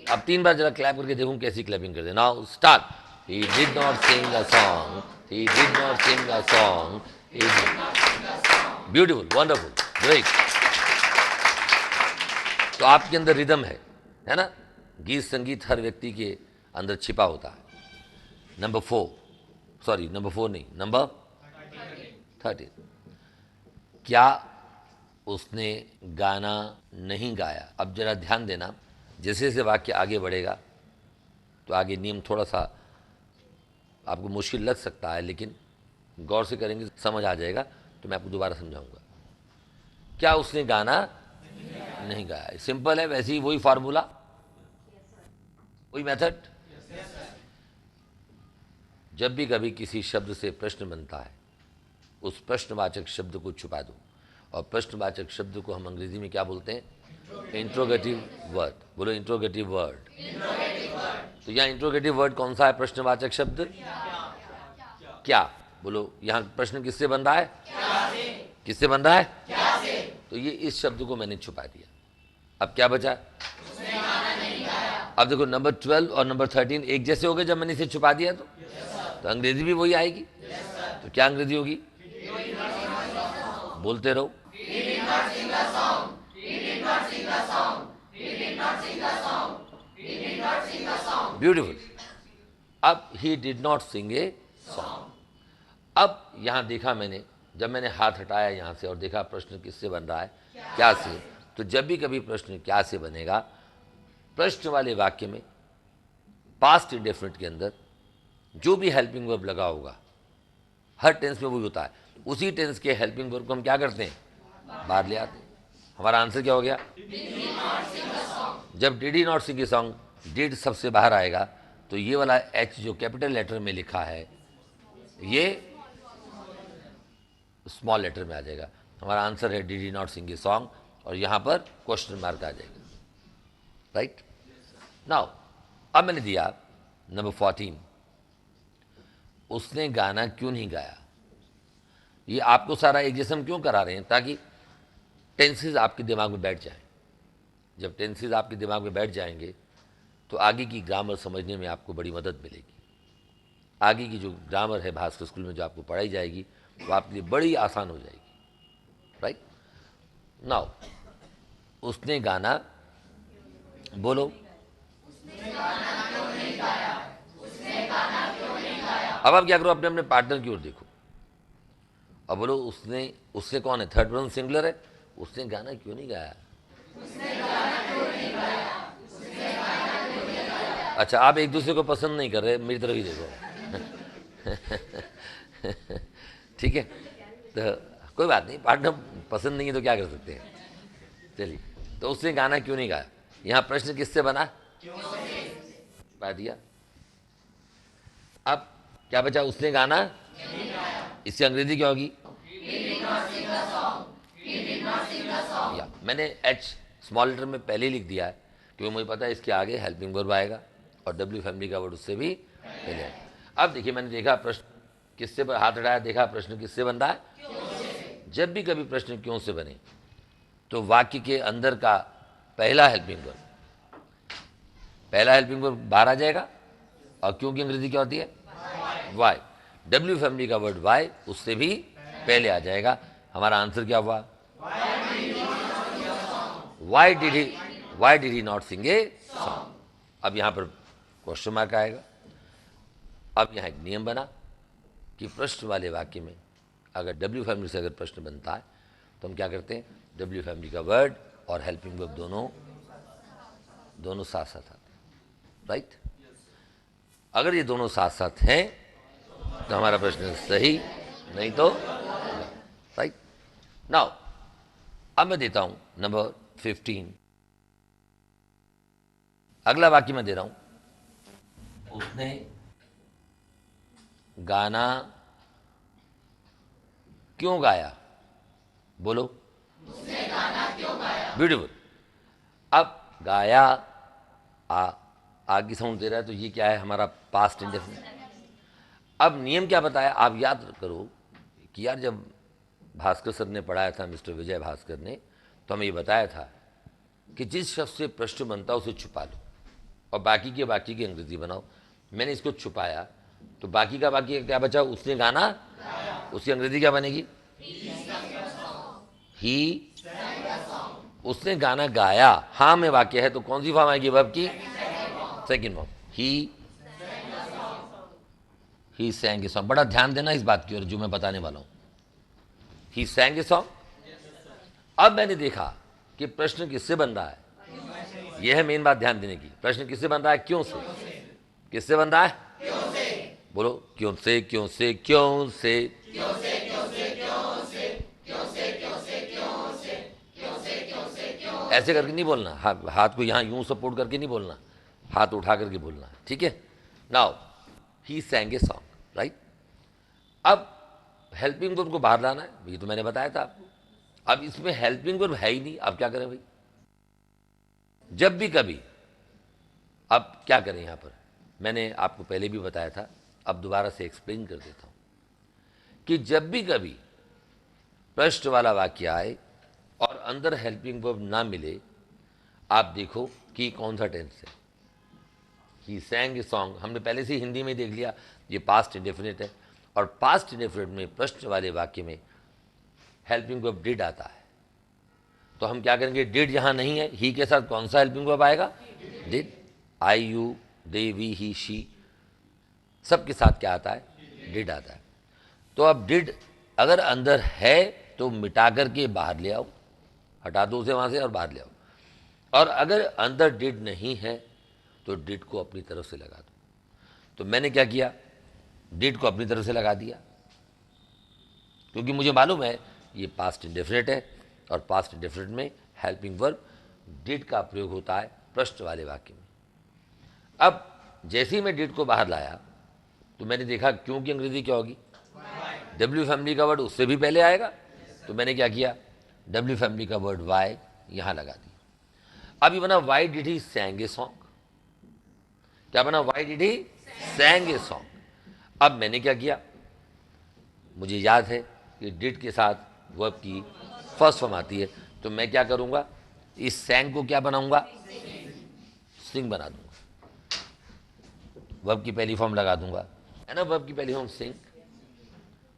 अब 3 बार जरा क्लैप करके देखूं कैसी क्लैपिंग करते। Now start. He did not sing a song. He did not sing a song. Beautiful, wonderful, great. तो आपके अंदर rhythm है ना? गीत संगीत हर व्यक्ति के अंदर छिपा होता है। नंबर 4 नहीं, नंबर 13। क्या उसने गाना नहीं गाया? अब जरा ध्यान देना, जैसे जैसे वाक्य आगे बढ़ेगा तो आगे नियम थोड़ा सा आपको मुश्किल लग सकता है, लेकिन गौर से करेंगे समझ आ जाएगा। तो मैं आपको दोबारा समझाऊंगा। क्या उसने गाना नहीं गाया? सिंपल है, वैसे ही वही फार्मूला, वही मेथड। जब भी कभी किसी शब्द से प्रश्न बनता है, उस प्रश्नवाचक शब्द को छुपा दो। और प्रश्नवाचक शब्द को हम अंग्रेजी में क्या बोलते हैं? Interrogative word. बोलो, इंट्रोगेटिव वर्ड। तो यहाँ इंट्रोगेटिव वर्ड कौन सा है? प्रश्नवाचक शब्द क्या। बोलो, यहाँ प्रश्न किससे बन रहा है? किससे बन रहा है? क्या से। तो ये इस शब्द को मैंने छुपा दिया। अब क्या बचा? उसने गाना नहीं गाया। अब देखो, नंबर 12 और नंबर 13 एक जैसे हो गए जब मैंने इसे छुपा दिया। तो अंग्रेजी भी वही आएगी। तो क्या अंग्रेजी होगी? बोलते रहो। ब्यूटीफुल। अब he did not sing a song. अब यहां देखा मैंने, जब मैंने हाथ हटाया यहां से और देखा प्रश्न किससे बन रहा है? क्या से। तो जब भी कभी प्रश्न क्या से बनेगा, प्रश्न वाले वाक्य में पास्ट इंडेफिनिट के अंदर जो भी हेल्पिंग वर्ब लगा होगा, हर टेंस में वही होता है, उसी टेंस के हेल्पिंग वर्ब को हम क्या करते हैं? बाहर ले आते हैं। हमारा आंसर क्या हो गया? जब did he not sing a song, did सबसे बाहर आएगा, तो ये वाला एच जो कैपिटल लेटर में लिखा है ये स्मॉल लेटर में आ जाएगा। हमारा आंसर है did he not sing a song, और यहां पर क्वेश्चन मार्क आ जाएगा, राइट। नाउ अब मैंने दिया नंबर 14, उसने गाना क्यों नहीं गाया। ये आपको सारा एक जैसे हम क्यों करा रहे हैं? ताकि टेंसेस आपके दिमाग में बैठ जाएं। जब टेंसेस आपके दिमाग में बैठ जाएंगे तो आगे की ग्रामर समझने में आपको बड़ी मदद मिलेगी। आगे की जो ग्रामर है भास्कर स्कूल में जो आपको पढ़ाई जाएगी वो आपके लिए बड़ी आसान हो जाएगी, राइट। नाउ उसने गाना, बोलो, अब आप क्या करो, अपने अपने पार्टनर की ओर देखो। अब बोलो, उसने कौन है? थर्ड पर्सन सिंगुलर है। उसने गाना क्यों नहीं गाया? अच्छा, आप एक दूसरे को पसंद नहीं कर रहे, मेरी तरफ ही देखो। ठीक है, तो कोई बात नहीं, पार्टनर पसंद नहीं है तो क्या कर सकते हैं। चलिए, तो उसने गाना क्यों नहीं गाया? यहाँ प्रश्न किससे बना? बता दिया। अब क्या बचा? उसने गाना, इसकी अंग्रेजी क्या होगी? या मैंने एच स्मॉल लेटर में पहले ही लिख दिया है क्योंकि मुझे पता है इसके आगे हेल्पिंग वर्ब आएगा और डब्ल्यू फैमिली का वर्ड उससे भी पहले आएगा। अब देखिए, मैंने देखा प्रश्न किससे हाथ हटाया, देखा प्रश्न किससे बन रहा है। जब भी कभी प्रश्न क्यों से बने तो वाक्य के अंदर का पहला हेल्पिंग वर्ब बाहर आ जाएगा। और क्यों की अंग्रेजी क्या होती है? वाई। डब्ल्यू फैमिली का वर्ड वाई उससे भी पहले आ जाएगा। हमारा आंसर क्या हुआ? Why did he not sing a song. अब यहां पर क्वेश्चन मार्क आएगा। अब यहां एक नियम बना कि प्रश्न वाले वाक्य में अगर डब्ल्यू फैमिली से अगर प्रश्न बनता है तो हम क्या करते हैं? डब्ल्यू फैमिली का वर्ड और हेल्पिंग वर्ब दोनों साथ साथ आते हैं, राइट? अगर ये दोनों साथ साथ हैं तो हमारा प्रश्न सही, नहीं तो राइट। नाउ अब मैं देता हूं नंबर 15। अगला वाक्य मैं दे रहा हूं, उसने गाना क्यों गाया? बोलो, उसने गाना क्यों गाया? ब्यूटीफुल। अब गाया आगे साउंड दे रहा है तो ये क्या है? हमारा पास्ट इंडेफिनिट। अब नियम क्या बताया? आप याद करो कि यार जब भास्कर सर ने पढ़ाया था, मिस्टर विजय भास्कर ने, तो हमें ये बताया था कि जिस शब्द से प्रश्न बनता है उसे छुपा लो और बाकी के अंग्रेजी बनाओ। मैंने इसको छुपाया तो बाकी का क्या बचा? उसने गाना, उसकी अंग्रेजी क्या बनेगी? ही। उसने गाना गाया, हाँ में वाक्य है तो कौन सी फॉर्म आएगी वर्ब की? Second form. He सैंग a song. बड़ा ध्यान देना इस बात की ओर जो मैं बताने वाला हूं। ही सैंग ए सॉन्ग। अब मैंने देखा कि प्रश्न किससे बन रहा है। यह है मेन बात ध्यान देने की। प्रश्न किससे बन रहा है? क्यों से। किससे बन रहा है? क्यों से। बोलो, क्यों से, क्यों से, क्यों से, क्यों से, क्यों से, क्यों से, क्यों से, क्यों से, क्यों से, क्यों से, क्यों से, क्यों। ऐसे करके नहीं बोलना, हाथ को यहां यूं सपोर्ट करके नहीं बोलना, हाथ उठा करके बोलना, ठीक है। Now he सैंग A song, right. अब हेल्पिंग वर्ब को बाहर लाना है, ये तो मैंने बताया था आपको। अब इसमें हेल्पिंग वर्ब है ही नहीं, अब क्या करें भाई? जब भी कभी, अब क्या करें? यहां पर मैंने आपको पहले भी बताया था, अब दोबारा से एक्सप्लेन कर देता हूं कि जब भी कभी प्रश्न वाला वाक्य आए और अंदर हेल्पिंग वर्ब ना मिले, आप देखो कि कौन सा टेंस है। ही सैंग ए सॉन्ग हमने पहले से हिंदी में देख लिया, ये पास्ट इंडेफिनिट है और पास्ट इंडेफिनिट में प्रश्न वाले वाक्य में हेल्पिंग वर्ब डिड आता है। तो हम क्या करेंगे? डिड यहां नहीं है, ही के साथ कौन सा हेल्पिंग वर्ब आएगा? Did. I, you, they, we, he, she, सबके साथ क्या आता है? डिड आता है। तो अब डिड अगर अंदर है तो मिटा करके बाहर ले आओ, हटा दो उसे वहां से और बाहर ले आओ। और अगर अंदर डिड नहीं है तो डिड को अपनी तरफ से लगा दो। तो मैंने क्या किया? डिड को अपनी तरफ से लगा दिया क्योंकि मुझे मालूम है ये पास्ट इंडेफिनिट है और पास्ट इंडेफिनिट में हेल्पिंग वर्ब डिड का प्रयोग होता है प्रश्न वाले वाक्य में। अब जैसे ही मैं डिड को बाहर लाया तो मैंने देखा क्यों की अंग्रेजी क्या होगी? डब्ल्यू फैमिली का वर्ड उससे भी पहले आएगा। तो मैंने क्या किया? डब्ल्यू फैमिली का वर्ड वाई यहां लगा दिया। अब ये बना Y did he सैंग a song. क्या बना? Y did he सैंग A song. अब मैंने क्या किया? मुझे याद है कि डिड के साथ वर्ब की फर्स्ट फॉर्म आती है, तो मैं क्या करूंगा? इस सैंग को क्या बनाऊंगा? सिंग बना दूंगा। वर्ब की पहली फॉर्म लगा दूंगा, है ना? वर्ब की पहली फॉर्म सिंग,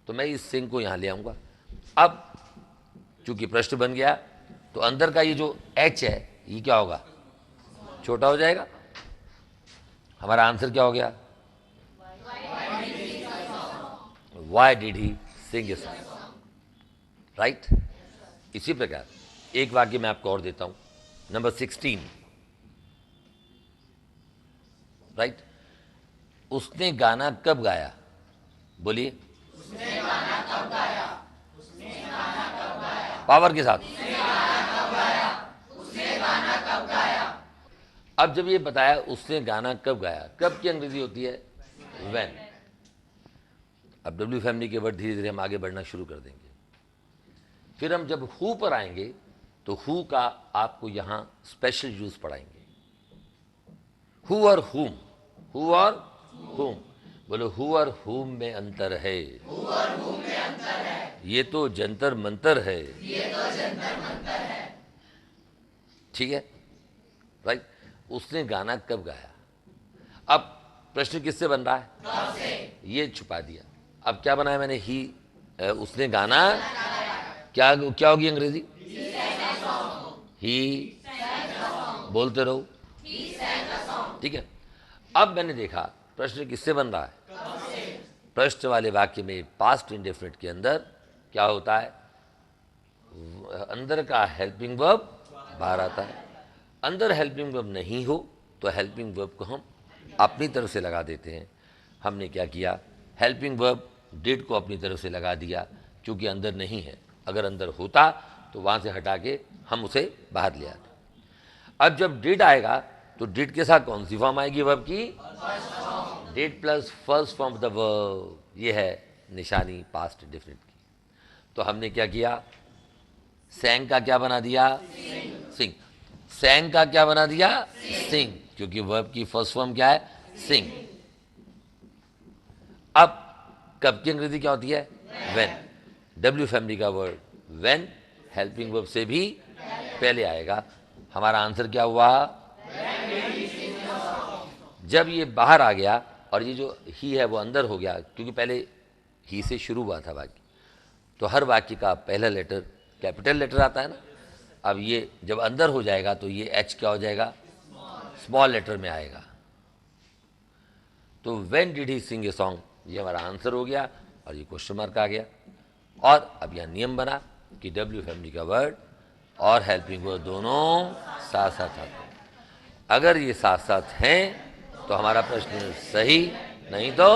तो मैं इस सिंग को यहां ले आऊंगा। अब चूंकि प्रश्न बन गया तो अंदर का ये जो एच है ये क्या होगा? छोटा हो जाएगा। हमारा आंसर क्या हो गया? Why did he sing a song, right. इसी प्रकार एक वाक्य मैं आपको और देता हूं, नंबर 16, राइट। उसने गाना कब गाया, बोलिए। पावर के साथ। अब जब ये बताया उसने गाना कब गाया, कब की अंग्रेजी होती है व्हेन। अब डब्ल्यू फैमिली के वर्ड धीरे धीरे हम आगे बढ़ना शुरू कर देंगे। फिर हम जब हु पर आएंगे तो हु का आपको यहां स्पेशल यूज पढ़ाएंगे। हु और हुम, हु और हुम। बोलो हु और हुम में अंतर है, ये तो जंतर मंतर है, ठीक है, राइट। उसने गाना कब गाया। अब प्रश्न किससे बन रहा है, कब से, ये छुपा दिया। अब क्या बनाया मैंने, ही, उसने गाना, क्या क्या होगी अंग्रेजी, ही, बोलते रहो, ठीक है। अब मैंने देखा प्रश्न किससे बन रहा है, प्रश्न वाले वाक्य में पास्ट इंडेफिनिट के अंदर क्या होता है, अंदर का हेल्पिंग वर्ब बाहर आता है। अंदर हेल्पिंग वर्ब नहीं हो तो हेल्पिंग वर्ब को हम अपनी तरफ से लगा देते हैं। हमने क्या किया, हेल्पिंग वर्ब डिड को अपनी तरफ से लगा दिया, क्योंकि अंदर नहीं है। अगर अंदर होता तो वहां से हटा के हम उसे बाहर ले आते। अब जब डिड आएगा तो डिड के साथ कौन सी फॉर्म आएगी वर्ब की, did plus first form of the verb, ये है निशानी पास्ट इंडेफिनिट की। तो हमने क्या किया, सैंग का क्या बना दिया, सिंग। सैंग का क्या बना दिया, सिंग, क्योंकि वर्ब की फर्स्ट फॉर्म क्या है, सिंग। अब कब की अंग्रेजी क्या होती है, व्हेन। डब्ल्यू फैमिली का वर्ड व्हेन हेल्पिंग वर्ब से भी पहले आएगा। हमारा आंसर क्या हुआ, जब ये बाहर आ गया और ये जो ही है वो अंदर हो गया, क्योंकि पहले ही से शुरू हुआ था वाक्य, तो हर वाक्य का पहला लेटर कैपिटल लेटर आता है ना। अब ये जब अंदर हो जाएगा तो ये एच क्या हो जाएगा, स्मॉल लेटर में आएगा। तो when did he sing a song, ये हमारा आंसर हो गया और ये क्वेश्चन मार्क आ गया। और अब यह नियम बना कि डब्ल्यू फैमिली का वर्ड और हेल्पिंग वर्ड दोनों साथ साथ आते हैं। अगर ये साथ साथ हैं तो हमारा प्रश्न सही, नहीं तो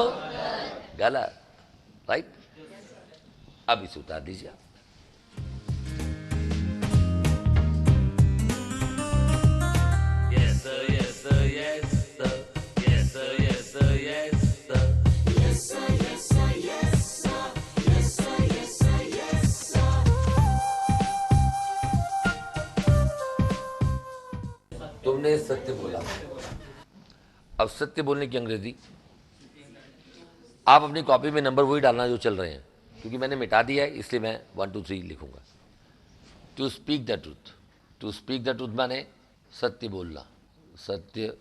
गलत, राइट। अब इसे उतार दीजिए आप। Yes sir, yes sir, yes sir, yes sir, yes sir, yes sir, yes sir, yes sir, yes sir, yes sir, yes sir, yes sir. तुमने सत्य बोला। अब सत्य बोलने की अंग्रेजी आप अपनी कॉपी में नंबर वही डालना जो चल रहे हैं, क्योंकि मैंने मिटा दिया है इसलिए मैं 1 2 3 लिखूंगा। To speak the truth, to speak the truth माने सत्य बोलना, सत्य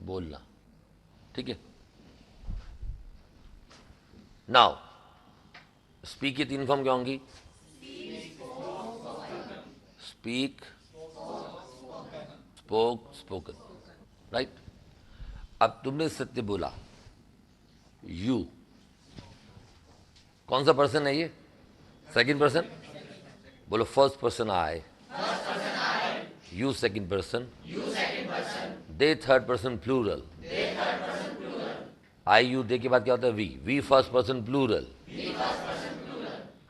बोलना, ठीक है। नाउ स्पीक की 3 फॉर्म क्या होंगी, स्पीक, स्पोक, स्पोकन, राइट। अब तुमने सत्य बोला, यू, कौन सा पर्सन है ये, सेकंड पर्सन, बोलो first person I, you second person, they third person plural, I you they के बाद क्या होता है, we first person plural,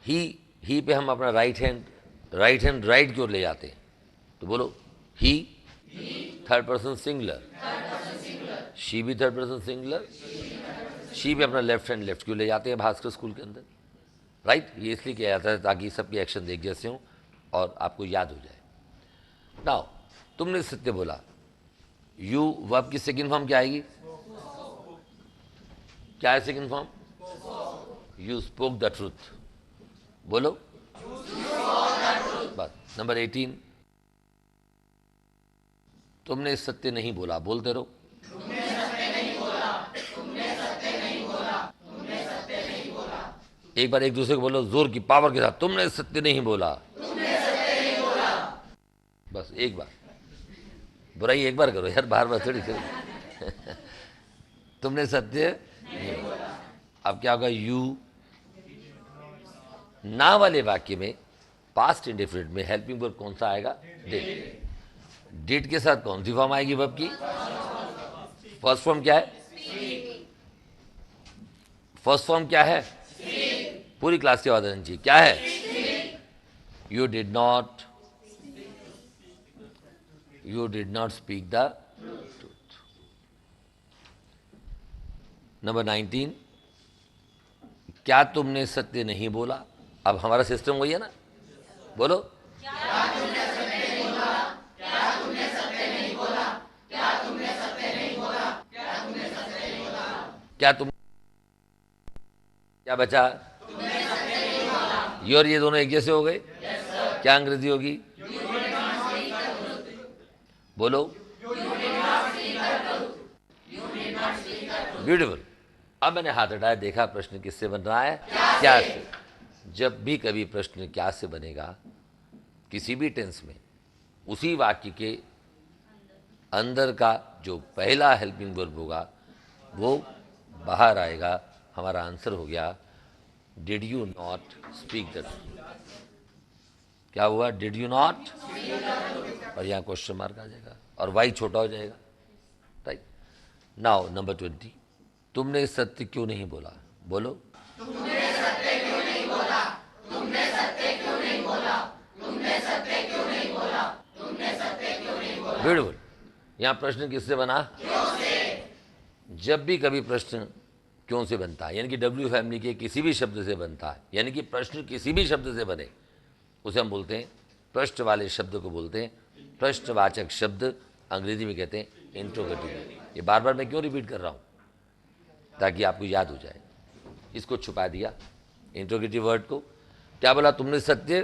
he पे हम अपना राइट हैंड राइट की ओर ले जाते हैं, तो बोलो ही थर्ड पर्सन सिंगुलर, शी भी थर्ड पर्सन सिंगुलर, शी भी अपना लेफ्ट हैंड लेफ्ट की ओर ले जाते हैं भास्कर स्कूल के अंदर, राइट। ये इसलिए किया जाता है ताकि सबके एक्शन देख जैसे हों और आपको याद हो जाए। नाउ तुमने सत्य बोला, यू वर्ब की सेकंड फॉर्म क्या आएगी, क्या है second form, you spoke the truth, बोलो बस। नंबर 18, तुमने सत्य नहीं बोला, बोलते रहो, एक बार एक दूसरे को बोलो जोर की पावर के साथ, तुमने सत्य नहीं बोला, बस एक बार। बुराई एक बार करो यार, बार बार थोड़ी करो। तुमने सत्य नहीं बोला। अब क्या होगा, यू, ना वाले वाक्य में पास्ट इंडेफिनिट में हेल्पिंग वर्ब कौन सा आएगा, डिड। डिड के साथ कौन सी फॉर्म आएगी वर्ब की, फर्स्ट फॉर्म क्या है? फर्स्ट फॉर्म क्या है? पूरी क्लास की आवाज आनी चाहिए। क्या है? You did not speak the truth. Number 19, क्या तुमने सत्य नहीं बोला? अब हमारा सिस्टम वही है ना, बोलो। क्या तुम, क्या बचा? ये और ये दोनों एक जैसे हो गए। क्या अंग्रेजी होगी? बोलो। ब्यूटीफुल। अब मैंने हाथ हटाया, देखा प्रश्न किससे बन रहा है? क्या से। जब भी कभी प्रश्न क्या से बनेगा किसी भी टेंस में, उसी वाक्य के अंदर का जो पहला हेल्पिंग वर्ब होगा वो बाहर आएगा। हमारा आंसर हो गया did you not speak the truth. क्या हुआ? डिड यू नॉट, और यहाँ क्वेश्चन मार्क आ जाएगा और वाई छोटा हो जाएगा। राइट। नाउ नंबर 20, तुमने सत्य क्यों नहीं बोला? बोलो। ब्यूटीफुल। यहाँ प्रश्न किससे बना? क्यों से। जब भी कभी प्रश्न क्यों से बनता है, यानी कि डब्ल्यू फैमिली के किसी भी शब्द से बनता है, यानी कि प्रश्न किसी भी शब्द से बने, उसे हम बोलते हैं प्रश्न वाले शब्द को बोलते हैं प्रश्नवाचक शब्द, अंग्रेजी में कहते हैं इंट्रोगेटिव। ये बार बार मैं क्यों रिपीट कर रहा हूँ? ताकि आपको याद हो जाए। इसको छुपा दिया इंट्रोगेटिव वर्ड को। क्या बोला? तुमने सत्य,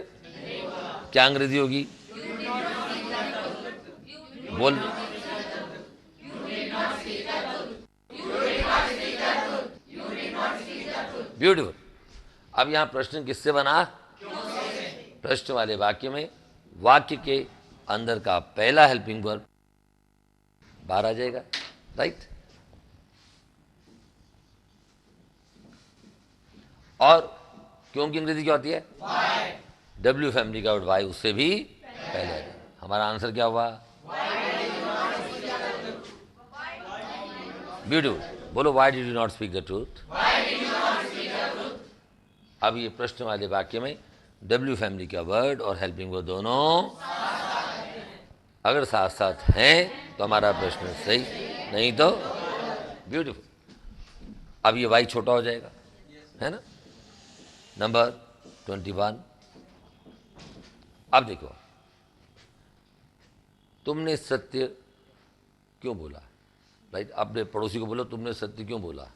क्या अंग्रेजी होगी? बोल। ब्यूटीफुल। अब यहां प्रश्न किससे बना? प्रश्न वाले वाक्य में वाक्य के अंदर का पहला हेल्पिंग वर्ब बाहर आ जाएगा। राइट। और क्योंकि अंग्रेजी क्या होती है? डब्ल्यू फैमिली का वर्ड वाई उससे भी पहले आ जाएगा। हमारा आंसर क्या हुआ? ब्यूटीफुल। बोलो, why did you not speak the truth? अब ये प्रश्न वाले वाक्य में डब्ल्यू फैमिली का वर्ड और हेल्पिंग वर्ड दोनों अगर साथ साथ हैं तो हमारा प्रश्न सही, नहीं तो ब्यूटीफुल। अब ये वाई छोटा हो जाएगा, है ना। नंबर 21, अब देखो, तुमने सत्य क्यों बोला? राइट। अपने पड़ोसी को बोलो, तुमने सत्य क्यों बोला?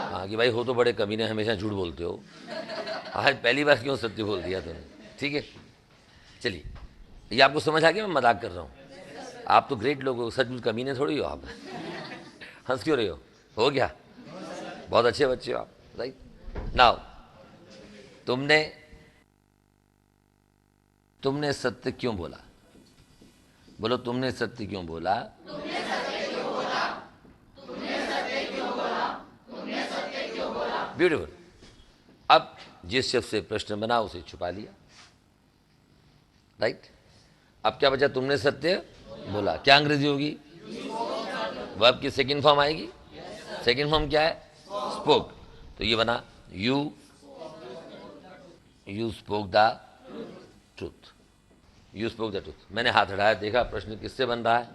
हाँ, कि भाई हो तो बड़े कमीने, हमेशा झूठ बोलते हो, आज पहली बार क्यों सत्य बोल दिया तुमने? ठीक है, चलिए, ये आपको समझ आ गया? मैं मजाक कर रहा हूँ। आप तो ग्रेट लोग हो, सचमुच कमीने थोड़ी हो आप। हंस क्यों रहे हो गया? बहुत अच्छे बच्चे हो आप। राइट। नाउ, तुमने सत्य क्यों बोला? बोलो, तुमने सत्य क्यों बोला? ब्यूटीफुल। अब जिस शब्द से प्रश्न बना उसे छुपा लिया। राइट। अब क्या बचा? तुमने सत्य बोला। क्या अंग्रेजी होगी? वर्ब की सेकंड फॉर्म आएगी। सेकंड फॉर्म क्या है? स्पोक। तो ये बना you spoke the truth. You spoke the truth. मैंने हाथ हटाया, देखा प्रश्न किससे बन रहा है?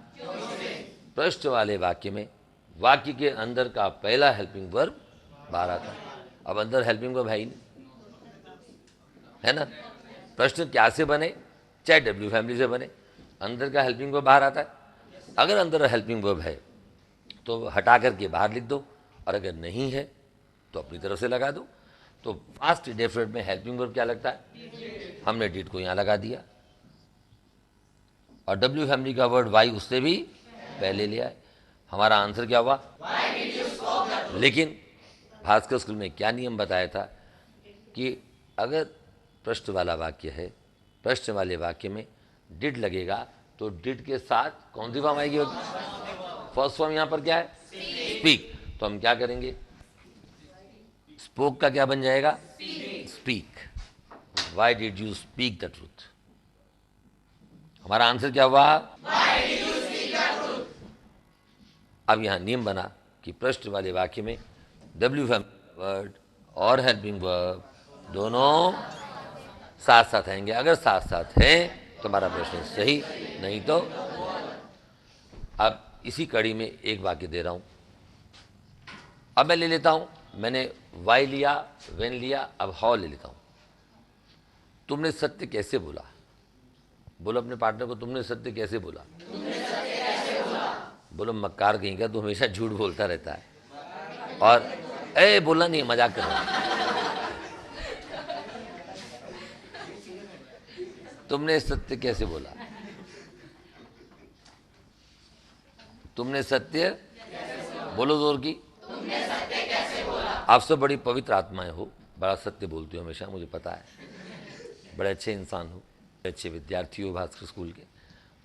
प्रश्न वाले वाक्य में वाक्य के अंदर का पहला हेल्पिंग वर्ब बाहर आता है। अब अंदर हेल्पिंग वर्ब है ही नहीं, है ना। प्रश्न क्या से बने, चाहे डब्ल्यू फैमिली से बने, अंदर का हेल्पिंग वर्ब बाहर आता है। अगर अंदर हेल्पिंग वर्ब है तो हटा करके बाहर लिख दो, और अगर नहीं है तो अपनी तरफ से लगा दो। तो पास्ट इंडेफिनिट में हेल्पिंग वर्ब क्या लगता है? हमने डिड को यहाँ लगा दिया, और डब्ल्यू फैमिली का वर्ड वाई उससे भी पहले लिया है। हमारा आंसर क्या हुआ? लेकिन भास्कर स्कूल में क्या नियम बताया था कि अगर प्रश्न वाला वाक्य है, प्रश्न वाले वाक्य में डिड लगेगा तो डिड के साथ कौन सी फॉर्म आएगी? फर्स्ट फॉर्म यहाँ पर क्या है? स्पीक। तो हम क्या करेंगे? स्पोक का क्या बन जाएगा? Speak. Why did you speak the truth? हमारा आंसर क्या हुआ? अब यहाँ नियम बना कि प्रश्न वाले वाक्य में डब्ल्यू वर्ड और हेल्पिंग वर्ब दोनों साथ साथ आएंगे। अगर साथ साथ हैं तो हमारा प्रश्न सही, नहीं तो। अब इसी कड़ी में एक वाक्य दे रहा हूं। अब मैं ले लेता हूं, मैंने वाई लिया, वेन लिया, अब हाउ ले लेता हूं। तुमने सत्य कैसे बोला? बोलो अपने पार्टनर को, तुमने सत्य कैसे बोला? बोलो मक्कार कहीं का, तू हमेशा झूठ बोलता रहता है। और बोलना नहीं, मजाक कर रहा हूं। तुमने सत्य कैसे बोला? तुमने सत्य बोलो जोर की। आप सब बड़ी पवित्र आत्माएं हो, बड़ा सत्य बोलते हो हमेशा, मुझे पता है। बड़े अच्छे इंसान हो, अच्छे विद्यार्थी हो भास्कर स्कूल के।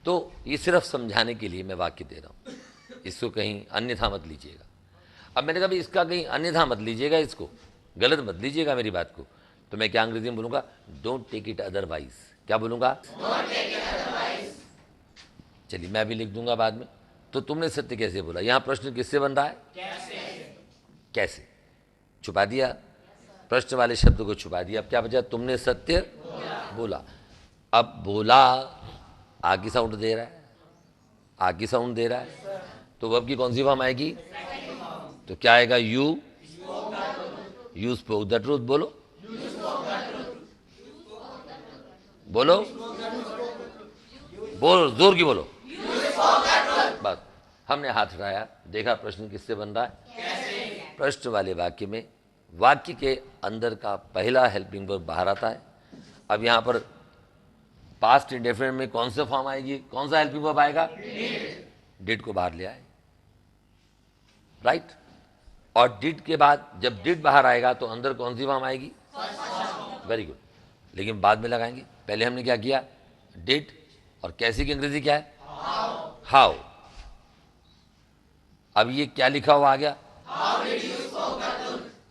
तो ये सिर्फ समझाने के लिए मैं वाक्य दे रहा हूं, इसको कहीं अन्यथा मत लीजिएगा। अब मैंने कहा भाई इसका कहीं अन्यथा मत लीजिएगा, इसको गलत मत लीजिएगा मेरी बात को। तो मैं क्या अंग्रेजी में बोलूँगा? Don't take it otherwise. क्या बोलूँगा? चलिए मैं भी लिख दूंगा बाद में। तो तुमने सत्य कैसे बोला, यहाँ प्रश्न किससे बन रहा है? कैसे? छुपा दिया, प्रश्न वाले शब्द को छुपा दिया। अब क्या बचा? तुमने सत्य बोला। अब बोला आ की साउंड दे रहा है, आ की साउंड दे रहा है, तो वर्ब की कौन सी फॉर्म आएगी? तो क्या आएगा? You spoke the truth. बोलो बोलो बोलो, जोर की बोलो। बस हमने हाथ उठाया, देखा प्रश्न किससे बन रहा है? प्रश्न वाले वाक्य में वाक्य के अंदर का पहला हेल्पिंग वर्ब बाहर आता है। अब यहां पर पास्ट इंडेफिनिट में कौन सा फॉर्म आएगी, कौन सा हेल्पिंग वर्ब आएगा? डिड को बाहर ले आए, राइट। और डिड के बाद जब डिड बाहर आएगा तो अंदर कौन सी फॉर्म आएगी? Very good. लेकिन बाद में लगाएंगे, पहले हमने क्या किया? डिड, और कैसे की अंग्रेजी क्या है? हाउ। अब ये क्या लिखा हुआ आ गया?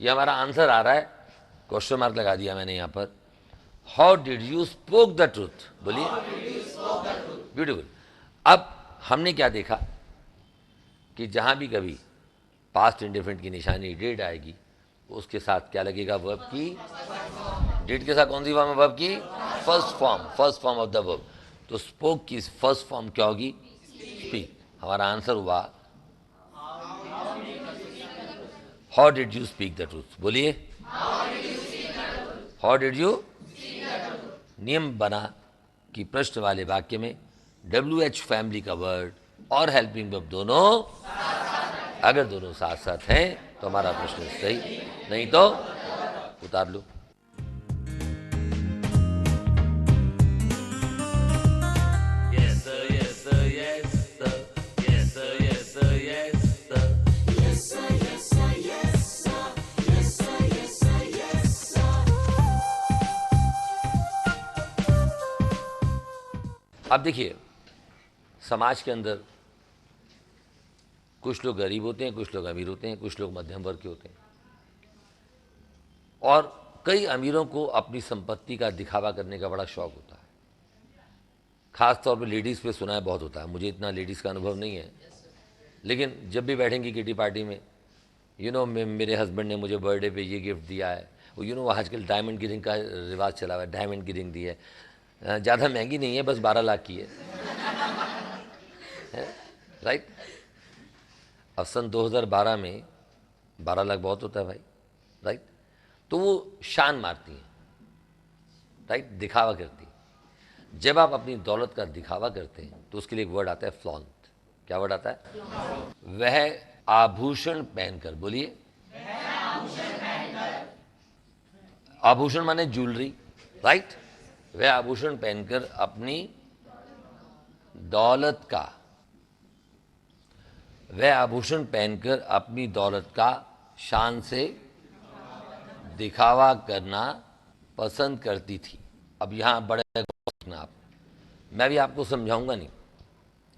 ये हमारा आंसर आ रहा है, क्वेश्चन मार्क लगा दिया मैंने यहां पर। How did you spoke the truth? बोलिए। ब्यूटीफुल। अब हमने क्या देखा कि जहां भी कभी पास्ट इंडेफिनिट की निशानी डिड आएगी, उसके साथ क्या लगेगा? वर्ब की। डिड के साथ कौन सी फॉर्म है? वर्ब की first form of the verb. तो स्पोक की फर्स्ट फॉर्म क्या होगी? स्पीक। हमारा आंसर हुआ how did you speak the truth. बोलिए, हाउ डिड यू। नियम बना कि प्रश्न वाले वाक्य में WH फैमिली का वर्ड और हेल्पिंग वर्ब दोनों, अगर दोनों साथ साथ हैं तो हमारा प्रश्न सही, नहीं तो उतार लो। अब देखिए, समाज के अंदर कुछ लोग गरीब होते हैं, कुछ लोग अमीर होते हैं, कुछ लोग मध्यम वर्ग के होते हैं। और कई अमीरों को अपनी संपत्ति का दिखावा करने का बड़ा शौक होता है। खास तौर पे लेडीज़ पे सुना है बहुत होता है। मुझे इतना लेडीज़ का अनुभव नहीं है, लेकिन जब भी बैठेंगी किटी पार्टी में, मेरे हस्बैंड ने मुझे बर्थडे पे ये गिफ्ट दिया है, आजकल डायमंड की रिंग का रिवाज चला हुआ है, डायमंड की रिंग दी है, ज़्यादा महंगी नहीं है, बस 12 लाख की है, राइट। अब सन 2012 में 12 लाख बहुत होता है भाई, राइट। तो वो शान मारती हैं, राइट, दिखावा करती हैं। जब आप अपनी दौलत का दिखावा करते हैं तो उसके लिए एक वर्ड आता है फ्लॉन्ट। क्या वर्ड आता है? वह आभूषण पहनकर। बोलिए, आभूषण माने ज्वेलरी, राइट। वह आभूषण पहनकर अपनी दौलत का, वह आभूषण पहनकर अपनी दौलत का शान से दिखावा करना पसंद करती थी। अब यहां बड़े आप, मैं भी आपको समझाऊंगा नहीं,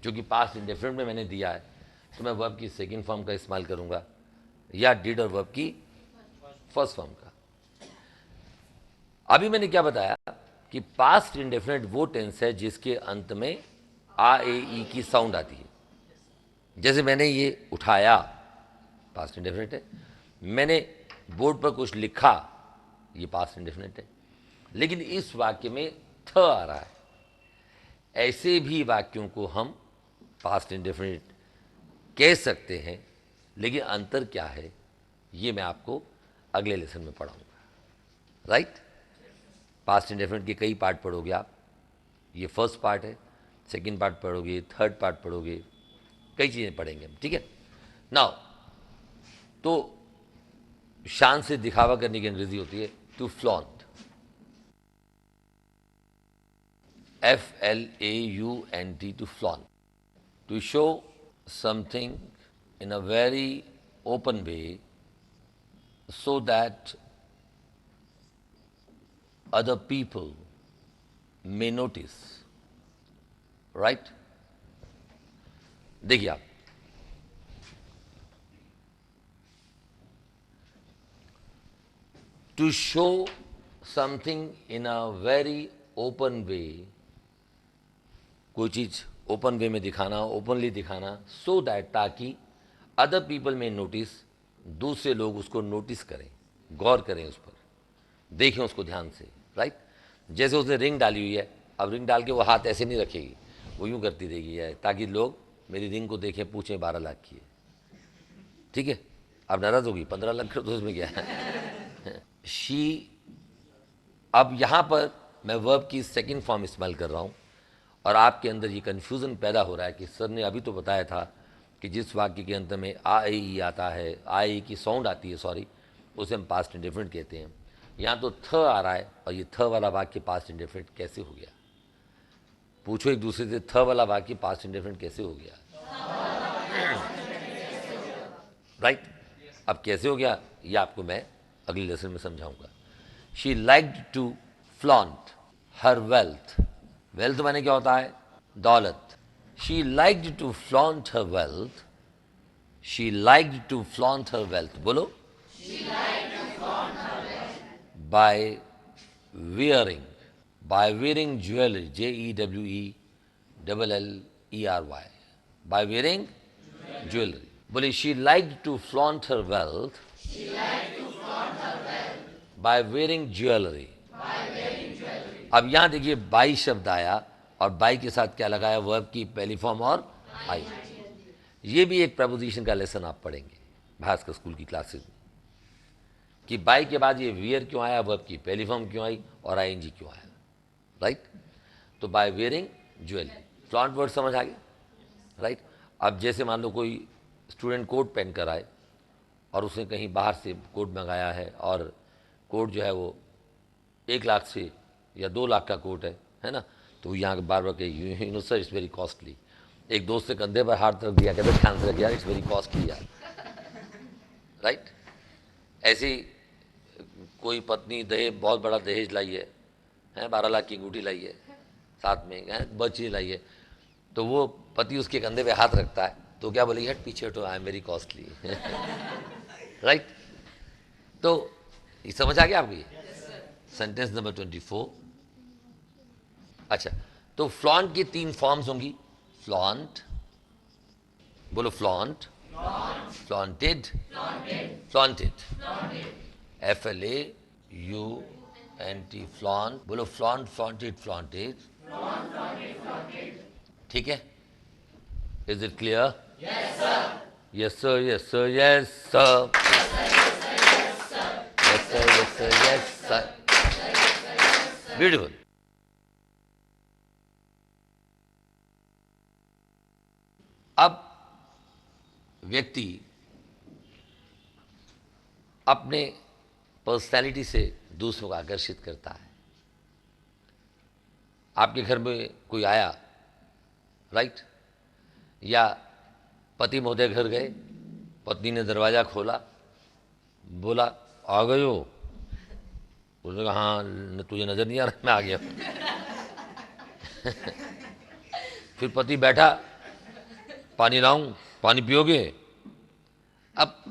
क्योंकि पास्ट इंडेफिनिट में मैंने दिया है, तो मैं वर्ब की सेकंड फॉर्म का इस्तेमाल करूंगा या डिड और वर्ब की फर्स्ट फॉर्म का। अभी मैंने क्या बताया कि पास्ट इंडेफिनिट वो टेंस है जिसके अंत में आ ए ई की साउंड आती है, जैसे मैंने ये उठाया, पास्ट इंडेफिनिट है। मैंने बोर्ड पर कुछ लिखा, ये पास्ट इंडेफिनिट है। लेकिन इस वाक्य में थ आ रहा है। ऐसे भी वाक्यों को हम पास्ट इंडेफिनिट कह सकते हैं, लेकिन अंतर क्या है ये मैं आपको अगले लेसन में पढ़ाऊंगा। राइट? पास्ट इंडेफिनिट के कई पार्ट पढ़ोगे आप। ये फर्स्ट पार्ट है, सेकंड पार्ट पढ़ोगे, थर्ड पार्ट पढ़ोगे, कई चीज़ें पढ़ेंगे हम। ठीक है? नाउ तो शान से दिखावा करने की अंग्रेजी होती है to flaunt, FLAUNT, to flaunt, to show something in a very open way so that other people may notice. Right? देखिए आप, to show something in a very open way, कोई चीज ओपन वे में दिखाना, ओपनली दिखाना, सो दैट, ताकि other people में notice, दूसरे लोग उसको नोटिस करें, गौर करें उस पर, देखें उसको ध्यान से। राइट? जैसे उसने रिंग डाली हुई है, अब रिंग डाल के वो हाथ ऐसे नहीं रखेगी, वो यूं करती रहेगी है, ताकि लोग मेरी रिंग को देखें, पूछें 12 लाख की है। ठीक है? अब नाराज होगी, 15 लाख कर दो, उसमें क्या है। शी, अब यहां पर मैं वर्ब की सेकंड फॉर्म इस्तेमाल कर रहा हूं, और आपके अंदर ये कन्फ्यूज़न पैदा हो रहा है कि सर ने अभी तो बताया था कि जिस वाक्य के अंत में आ ए ई आता है, आ ए की साउंड आती है, सॉरी, उसे हम पास्ट इंडेफिनिट कहते हैं। यहाँ तो थ आ रहा है, और ये थ वाला वाक्य पास्ट इंडेफिनिट कैसे हो गया? पूछो एक दूसरे से, थ वाला वाक्य पास्ट इंडेफिनिट कैसे हो गया? राइट? अब कैसे हो गया ये आपको मैं अगले लेसन में समझाऊंगा। She liked to flaunt her wealth. Wealth माने क्या होता है? दौलत। She liked to flaunt her wealth. She liked to flaunt her wealth. बोलो। By wearing, by wearing jewelry, JEWELLERY, by wearing jewelry. बोले she liked to flaunt her wealth by wearing jewelry. अब यहां देखिए बाई शब्द आया, और by के साथ क्या लगाया? वर्ब की पहली फॉर्म और आई। ये भी एक प्रपोजिशन का लेसन आप पढ़ेंगे भास्कर स्कूल की क्लासेस में, कि बाई के बाद ये वियर क्यों आया, वर्ब की पहली फॉर्म क्यों आई, और आईएनजी क्यों आया। राइट? तो by wearing jewellery, flaunt word समझ आ गया। राइट? अब जैसे मान लो कोई स्टूडेंट कोट पहन कर आए, और उसने कहीं बाहर से कोट मंगाया है, और कोट जो है वो 1 लाख से या 2 लाख का कोट है ना, तो यहाँ बार बार कहे you know sir it's very costly. एक दोस्त से कंधे पर हाथ रख दिया, कहते ध्यान से रख यार, इट्स वेरी कॉस्टली यार। राइट? ऐसी कोई पत्नी दहेज, बहुत बड़ा दहेज लाई है, 12 लाख की अंगूठी लाई है, साथ में बच्ची लाई है, तो वो पति उसके कंधे पे हाथ रखता है, तो क्या बोलेगी? हट पीछे हटो, I am very costly. Right? तो ये समझ आ गया आपको? ये सेंटेंस नंबर 24। अच्छा, तो फ्लॉन्ट की 3 फॉर्म्स होंगी। फ्लॉन्ट, बोलो flaunt, flaunted, flaunted, FLAUNT, flaunt, बोलो फ्लॉन्ट, फ्लॉन्टेड, फ्लॉन्टेड। ठीक है? Is it clear? Yes sir, yes sir, yes sir, yes sir, yes sir, yes sir, yes sir. Beautiful. अब व्यक्ति अपने पर्सनैलिटी से दूसरों को आकर्षित करता है। आपके घर में कोई आया, राइट, या पति महोदय घर गए, पत्नी ने दरवाज़ा खोला, बोला आ गए हो? उसने कहा हाँ, तुझे नज़र नहीं आ रहा मैं आ गया। फिर पति बैठा, पानी लाऊं, पानी पियोगे? अब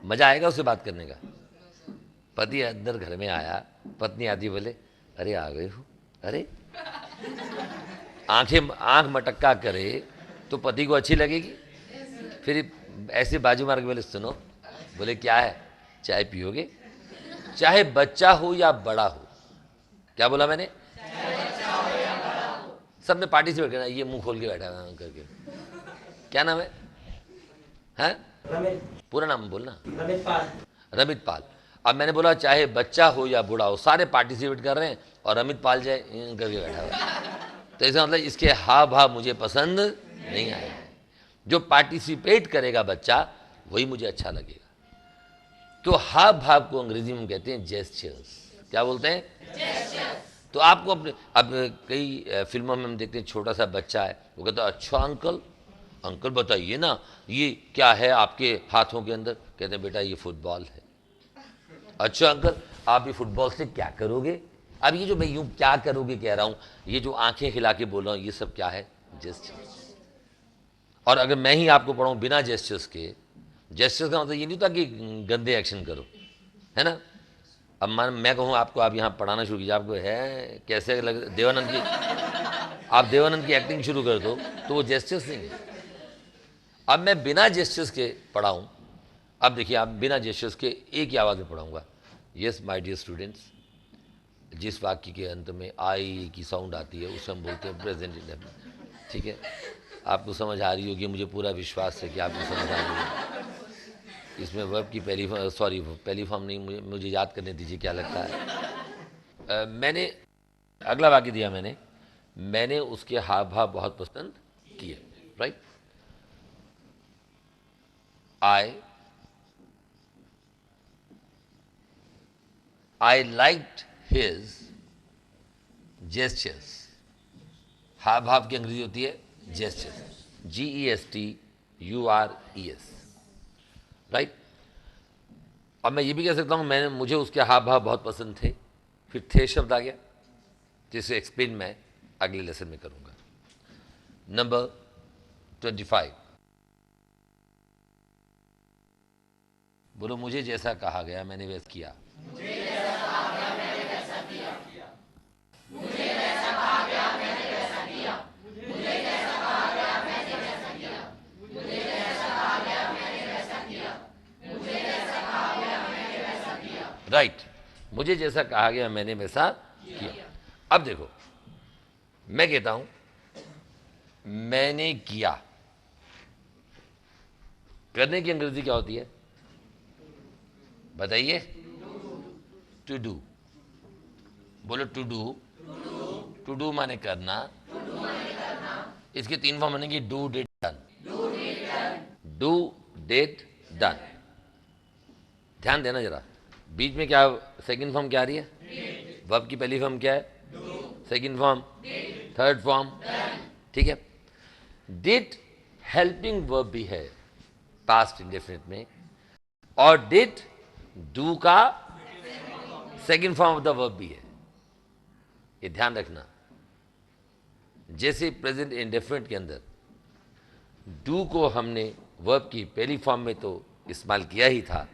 मज़ा आएगा उससे बात करने का। पति अंदर घर में आया, पत्नी आती, बोले अरे आ गए हो? अरे आंख मटक्का करे तो पति को अच्छी लगेगी? फिर ऐसे बाजू मार के बोले सुनो, बोले क्या है, चाय पियोगे, चाहे बच्चा हो या बड़ा हो। क्या बोला मैंने? सबने पार्टिसिपेट करना, ये मुंह खोल के बैठा है करके। क्या नाम है? हैं? पूरा नाम बोलना। रमित पाल। अब मैंने बोला चाहे बच्चा हो या बूढ़ा हो, सारे पार्टिसिपेट कर रहे हैं और अमित पाल जय करके बैठा हुआ है। तो इसका मतलब इसके हाव भाव मुझे पसंद नहीं आए। जो पार्टिसिपेट करेगा बच्चा वही मुझे अच्छा लगेगा। तो हाव भाव को अंग्रेजी में कहते हैं जेस्चर्स। क्या बोलते हैं? तो आपको अपने, अब कई फिल्मों में हम देखते हैं छोटा सा बच्चा है, वो कहता है अच्छा अंकल, अंकल बताइए ना ये क्या है आपके हाथों के अंदर। कहते हैं बेटा ये फुटबॉल है। अच्छा अंकल आप ये फुटबॉल से क्या करोगे? अब ये जो मैं यूं क्या करोगे कह रहा हूं, ये जो आंखें हिला के बोल रहा हूं, ये सब क्या है? जेस्चर्स। और अगर मैं ही आपको पढ़ाऊं बिना जेस्चर्स के, जेस्चर्स का मतलब ये नहीं होता कि गंदे एक्शन करो, है ना। अब मैं कहूँ आपको, आप यहाँ पढ़ाना शुरू कीजिए, आपको है कैसे लग देवानंद की, आप देवानंद की एक्टिंग शुरू कर दो तो वो जेस्चर्स नहीं है। अब मैं बिना जेस्चर्स के पढ़ाऊँ, अब देखिए आप बिना जेस्चर्स के एक ही आवाज़ में पढ़ाऊँगा। यस माय डियर स्टूडेंट्स, जिस वाक्य के अंत में आई की साउंड आती है उसे हम बोलते हैं प्रेजेंट इंडेफिनिट। ठीक है, आपको समझ आ रही होगी, मुझे पूरा विश्वास है कि आपको समझ आ रही है। इसमें वर्ब की पहली फॉर्म नहीं, मुझे याद करने दीजिए क्या लगता है। मैंने अगला वाक्य दिया, मैंने उसके हाव भाव बहुत पसंद किए। Right, I liked his gestures. हाव भाव की अंग्रेजी होती है जेस्चर्स, GESTURES। राइट। अब मैं ये भी कह सकता हूँ मुझे उसके हाव भाव बहुत पसंद थे। फिर थे शब्द आ गया, जिसे एक्सप्लेन मैं अगले लेसन में करूंगा। नंबर 25, बोलो मुझे जैसा कहा गया मैंने वैसा किया। राइट, मुझे जैसा कहा गया मैंने वैसा किया। अब देखो, मैं कहता हूं मैंने किया, करने की अंग्रेजी क्या होती है बताइए? To do. बोलो टू डू। टू डू माने करना। इसके 3 फॉर्म बनेंगे, do did done. Do did done. ध्यान देना जरा, बीच में क्या सेकंड फॉर्म क्या आ रही है? वर्ब की पहली फॉर्म क्या है? Second form, third form. ठीक है, डिड हेल्पिंग वर्ब भी है पास्ट इंडेफिनिट में, और डिड डू का second form of the verb भी है। ये ध्यान रखना। जैसे प्रेजेंट इंडेफिनिट के अंदर डू को हमने वर्ब की पहली फॉर्म में तो इस्तेमाल किया ही था,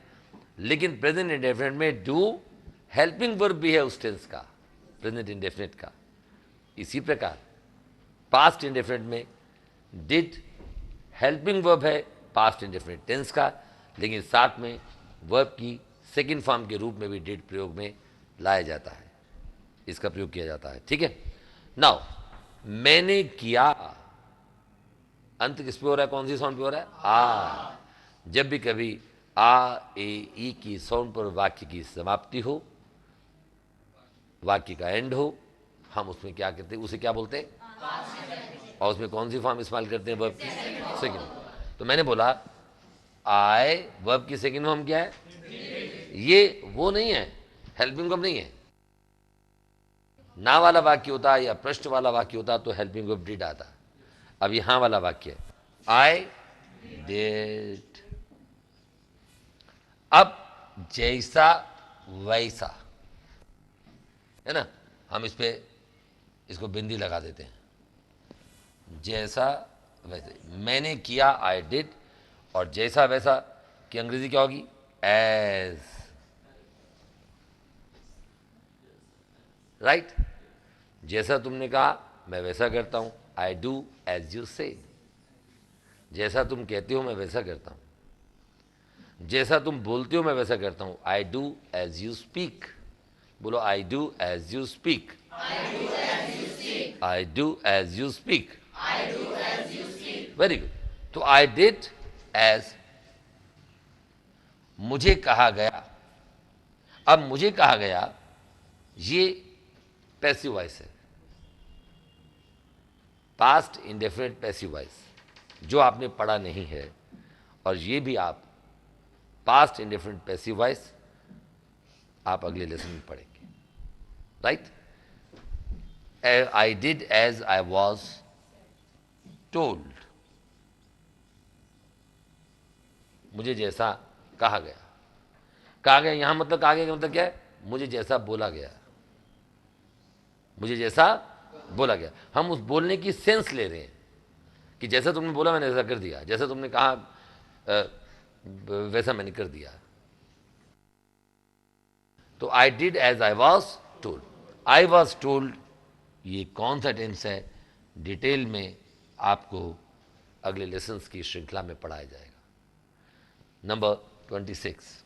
लेकिन प्रेजेंट इंडेफिनिट में डू हेल्पिंग वर्ब भी है उस टेंस का, प्रेजेंट इंडेफिनिट का। इसी प्रकार पास्ट इंडेफिनिट में डिड हेल्पिंग वर्ब है पास्ट इंडेफिनिट टेंस का, लेकिन साथ में वर्ब की सेकंड फॉर्म के रूप में भी डिड प्रयोग में लाया जाता है, इसका प्रयोग किया जाता है। ठीक है, नाउ मैंने किया, अंत किस पे हो रहा है? कौन सी साउंड पे हो रहा है? आ। जब भी कभी आ ए ई की साउंड पर वाक्य की समाप्ति हो, वाक्य का एंड हो, हम उसमें क्या करते हैं? उसे क्या बोलते हैं? और उसमें कौन सी फॉर्म इस्तेमाल करते हैं? वर्ब की सेकंड। तो मैंने बोला आई, वर्ब की सेकंड फॉर्म क्या है? ये वो नहीं है, हेल्पिंग वर्ब नहीं है। ना वाला वाक्य होता या प्रश्न वाला वाक्य होता तो हेल्पिंग वर्ब डिड आता। अब यहां वाला वाक्य है आई डिड। अब जैसा वैसा, है ना, हम इस पे इसको बिंदी लगा देते हैं। जैसा वैसे, मैंने किया आई डिड, और जैसा वैसा की अंग्रेजी क्या होगी? एज। राइट, जैसा तुमने कहा मैं वैसा करता हूं, आई डू एज यू से। जैसा तुम कहते हो मैं वैसा करता हूं, जैसा तुम बोलते हो मैं वैसा करता हूं। I do as you speak. बोलो, I do as you speak. I do as you speak. Very good. तो आई डिड एज मुझे कहा गया। अब मुझे कहा गया ये पैसिव वॉइस है, पास्ट इंडेफिनिट पैसिव वॉइस, जो आपने पढ़ा नहीं है। और ये भी आप पास्ट इंडेफिनिट पैसिव वॉइस आप अगले लेसन में पढ़ेंगे, right. I did as I was told, मुझे जैसा कहा गया। कहा गया यहां मतलब कहा गया का मतलब क्या है? मुझे जैसा बोला गया, मुझे जैसा बोला गया। हम उस बोलने की सेंस ले रहे हैं कि जैसा तुमने बोला मैंने ऐसा कर दिया, जैसा तुमने कहा वैसा मैंने कर दिया। तो I did as I was told. I was told ये कौन सा टेंस है, डिटेल में आपको अगले लेसन्स की श्रृंखला में पढ़ाया जाएगा। नंबर 26,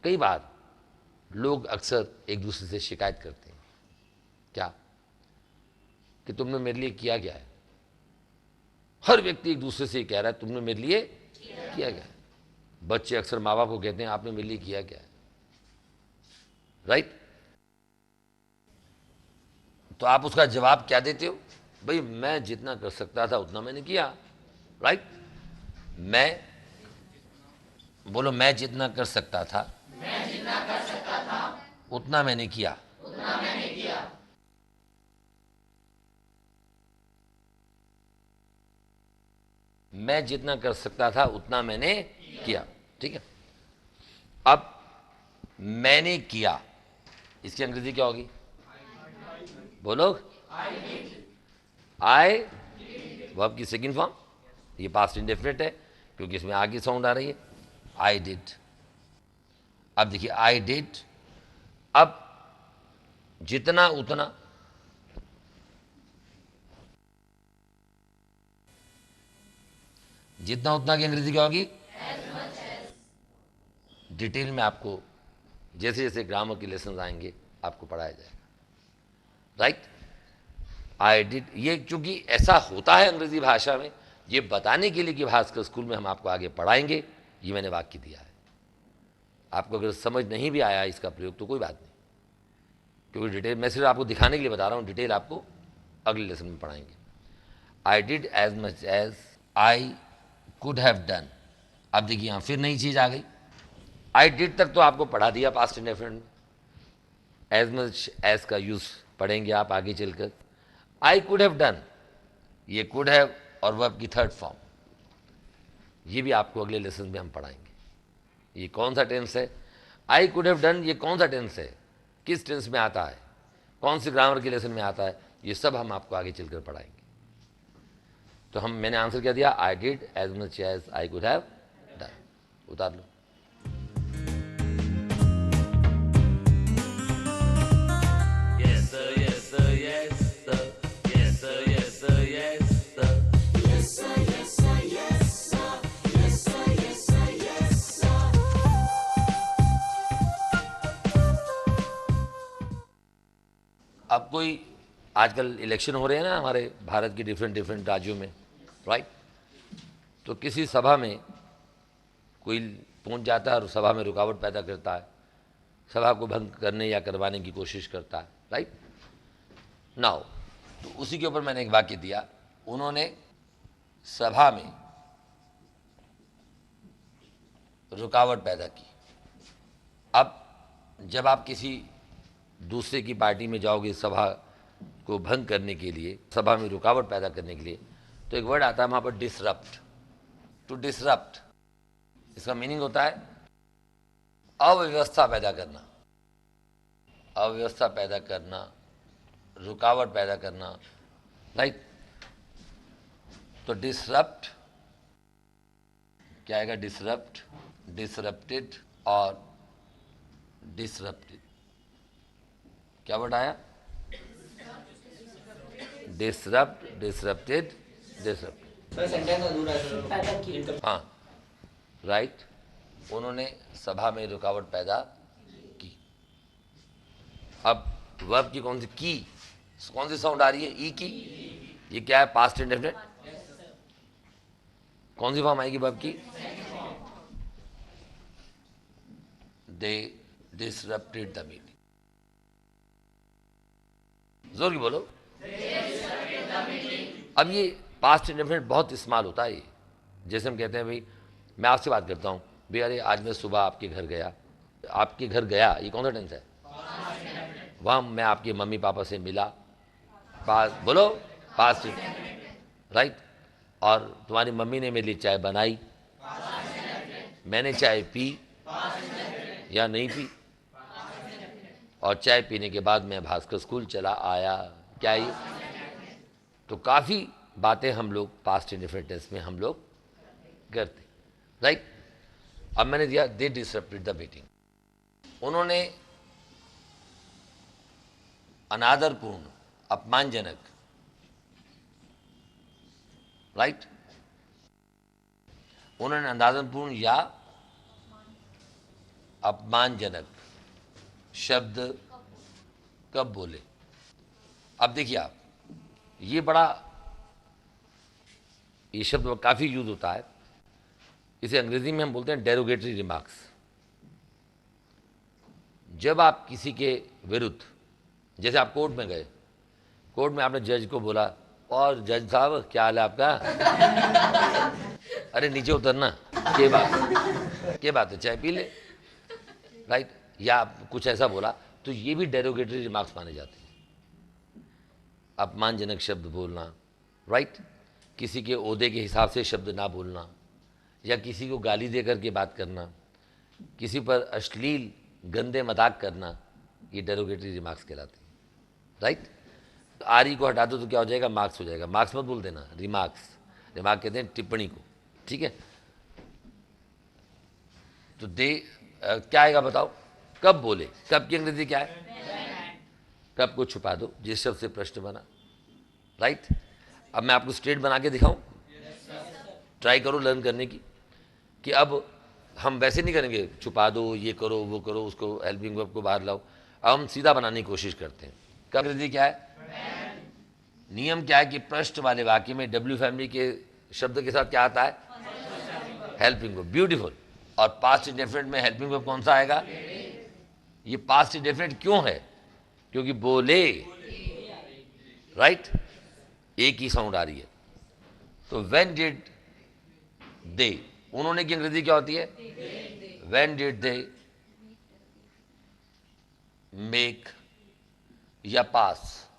कई बार लोग अक्सर एक दूसरे से शिकायत करते हैं, क्या कि तुमने मेरे लिए किया क्या है। हर व्यक्ति एक दूसरे से कह रहा है तुमने मेरे लिए किया क्या है। बच्चे अक्सर माँ बाप को कहते हैं आपने मेरे लिए किया क्या है, राइट। तो आप उसका जवाब क्या देते हो? भाई मैं जितना कर सकता था उतना मैंने किया, राइट। मैं बोलो, मैं जितना कर सकता था उतना मैंने किया। मैं जितना कर सकता था उतना मैंने किया, ठीक है। अब मैंने किया, इसकी अंग्रेजी क्या होगी? बोलो, आई वर्ब की सेकंड फॉर्म, ये पास्ट इंडेफिनिट है क्योंकि इसमें आगे साउंड आ रही है, आई डिड। अब देखिए आई डिड, अब जितना उतना, जितना उतना की अंग्रेजी क्या होगी? डिटेल में आपको जैसे जैसे ग्रामर के लेसन आएंगे आपको पढ़ाया जाएगा, राइट। आई डिड, ये चूंकि ऐसा होता है अंग्रेजी भाषा में, ये बताने के लिए कि भास्कर स्कूल में हम आपको आगे पढ़ाएंगे, ये मैंने वाक्य दिया है। आपको अगर समझ नहीं भी आया इसका प्रयोग तो कोई बात नहीं, क्योंकि डिटेल मैं सिर्फ आपको दिखाने के लिए बता रहा हूँ, डिटेल आपको अगले लेसन में पढ़ाएंगे। I did as much as I could have done. अब देखिए यहाँ फिर नई चीज आ गई। आई डिड तक तो आपको पढ़ा दिया पास्ट इंडेफिनिट में, एज मच एज का यूज पढ़ेंगे आप आगे चलकर। आई कुड हैव डन, ये कुड हैव और वर्ब की थर्ड फॉर्म, ये भी आपको अगले लेसन में हम पढ़ाएंगे। ये कौन सा टेंस है? आई कुड हैव डन, ये कौन सा टेंस है, किस टेंस में आता है, कौन सी ग्रामर के लेसन में आता है, ये सब हम आपको आगे चलकर पढ़ाएंगे। तो मैंने आंसर क्या दिया? I did as much as I could have done. उतार लो। Yes sir, yes sir, yes sir. Yes sir, yes sir, yes sir. Yes sir, yes sir, yes sir. Yes sir, yes sir, yes sir. अब कोई आजकल election हो रहे हैं ना हमारे भारत के डिफरेंट डिफरेंट राज्यों में, राइट। तो किसी सभा में कोई पहुंच जाता है और सभा में रुकावट पैदा करता है, सभा को भंग करने या करवाने की कोशिश करता है, राइट। नाउ तो उसी के ऊपर मैंने एक वाक्य दिया, उन्होंने सभा में रुकावट पैदा की। अब जब आप किसी दूसरे की पार्टी में जाओगे सभा को भंग करने के लिए, सभा में रुकावट पैदा करने के लिए, तो एक वर्ड आता है वहां पर डिसरप्ट। टू डिसरप्ट, इसका मीनिंग होता है अव्यवस्था पैदा करना, अव्यवस्था पैदा करना, रुकावट पैदा करना, राइट। तो डिसरप्ट क्या आएगा? डिसरप्ट, डिसरप्टेड और डिसरप्टेड। क्या वर्ड आया? Disrupt, disrupted, disrupt. Sir sentence अधूरा है सर। हाँ, राइट। उन्होंने सभा में रुकावट पैदा की। अब वर्ब की कौन सी साउंड आ रही है? ई की। ये क्या है? Past indefinite. कौन सी फॉर्म आएगी वर्ब की? दे डिसरप्टेड द मीटिंग। जोर की बोलो। अब ये पास्ट इंडेफिनिट बहुत इस्तेमाल होता है। जैसे हम कहते हैं भाई, मैं आपसे बात करता हूँ भाई, अरे आज मैं सुबह आपके घर गया। आपके घर गया, ये कौन सा टेंस है? वहाँ मैं आपके मम्मी पापा से मिला। बोलो, पास्ट, राइट। और तुम्हारी मम्मी ने मेरे लिए चाय बनाई, मैंने चाय पी या नहीं पी, और चाय पीने के बाद मैं भास्कर स्कूल चला आया। क्या ये? तो काफ़ी बातें हम लोग पास्ट इंडेफिनिट टेंस में हम लोग करते, राइट। अब मैंने दिया दे डिसरप्टेड द मीटिंग। उन्होंने अनादरपूर्ण, अपमानजनक, राइट, उन्होंने अनादरपूर्ण या अपमानजनक शब्द कब बोले? अब देखिए आप, ये शब्द काफ़ी यूज होता है। इसे अंग्रेजी में हम बोलते हैं डेरोगेटरी रिमार्क्स। जब आप किसी के विरुद्ध, जैसे आप कोर्ट में गए, कोर्ट में आपने जज को बोला, और जज साहब क्या हाल है आपका? अरे नीचे उतरना, क्या बात है, चाय पी ले, राइट। या आप कुछ ऐसा बोला, तो ये भी डेरोगेटरी रिमार्क्स माने जाते हैं। अपमानजनक शब्द बोलना, राइट, किसी के ओहदे के हिसाब से शब्द ना बोलना, या किसी को गाली दे करके बात करना, किसी पर अश्लील गंदे मजाक करना, ये डेरोगेटरी रिमार्क्स कहलाते हैं, राइट। आर को हटा दो तो क्या हो जाएगा? मार्क्स हो जाएगा। मार्क्स मत बोल देना, रिमार्क्स। रिमार्क कहते हैं टिप्पणी को, ठीक है। तो क्या आएगा बताओ? कब बोले? कब की अंग्रेजी क्या है? कब को छुपा दो, जिस शब्द से प्रश्न बना, राइट। अब मैं आपको स्ट्रेट बना के दिखाऊं? ट्राई करो लर्न करने की, कि अब हम वैसे नहीं करेंगे छुपा दो, ये करो, वो करो, उसको हेल्पिंग वर्ब को बाहर लाओ। अब हम सीधा बनाने की कोशिश करते हैं। कब अंग्रेजी क्या है? नियम क्या है कि प्रश्न वाले वाक्य में डब्ल्यू फैमिली के शब्द के साथ क्या आता है? Helping verb. ब्यूटीफुल। और पास्ट इंडेफिनिट में हेल्पिंग वर्ब कौन सा आएगा? ये पास्ट इंडेफिनिट क्यों है? क्योंकि बोले, राइट, एक ही साउंड आ रही है। तो व्हेन डिड दे, उन्होंने की अंग्रेजी क्या होती है? व्हेन डिड दे मेक या पास,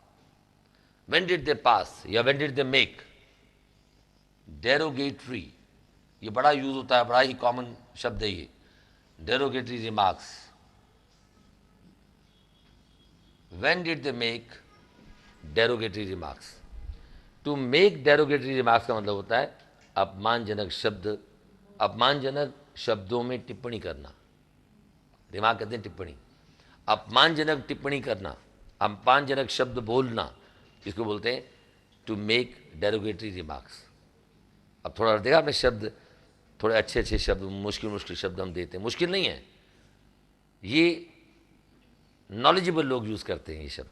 व्हेन डिड दे पास या when did they make derogatory, ये बड़ा यूज होता है, बड़ा ही कॉमन शब्द है ये, derogatory remarks. When did they make derogatory remarks. To make derogatory remarks का मतलब होता है अपमानजनक शब्दों में टिप्पणी करना। रिमार्क कहते हैं टिप्पणी। अपमानजनक टिप्पणी करना, अपमानजनक शब्द बोलना, इसको बोलते हैं टू मेक डेरोगेटरी रिमार्क्स। अब थोड़ा देखा आपने शब्द, थोड़े अच्छे अच्छे शब्द, मुश्किल शब्द हम देते हैं। मुश्किल नहीं है, ये नॉलेजेबल लोग यूज़ करते हैं ये शब्द।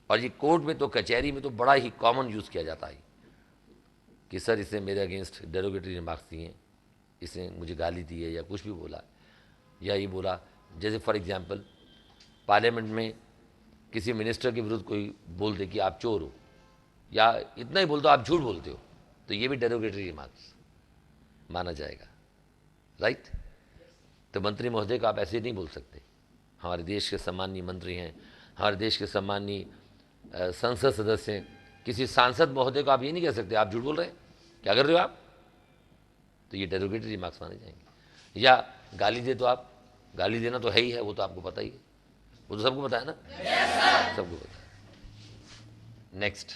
और ये कोर्ट में तो, कचहरी में तो बड़ा ही कॉमन यूज़ किया जाता है कि सर इसने मेरे अगेंस्ट डेरोगेटरी रिमार्क्स दिए, इसने मुझे गाली दी है, या कुछ भी बोला, या ये बोला। जैसे फॉर एग्जांपल पार्लियामेंट में किसी मिनिस्टर के विरुद्ध कोई बोल दे कि आप चोर हो, या इतना ही बोल दो आप झूठ बोलते हो, तो ये भी डेरोगेटरी रिमार्क्स माना जाएगा, राइट। तो मंत्री महोदय को आप ऐसे नहीं बोल सकते। हमारे देश के सम्माननीय मंत्री हैं, हमारे देश के सम्माननीय संसद सदस्य हैं, किसी सांसद महोदय को आप ये नहीं कह सकते आप झूठ बोल रहे हैं, क्या कर रहे हो आप, तो ये डेरोगेटरी रिमार्क्स माने जाएंगे। या गाली दे तो आप, गाली देना तो है ही है, वो तो आपको पता ही है, वो तो सबको पता है ना। yes, सबको पता है। नेक्स्ट,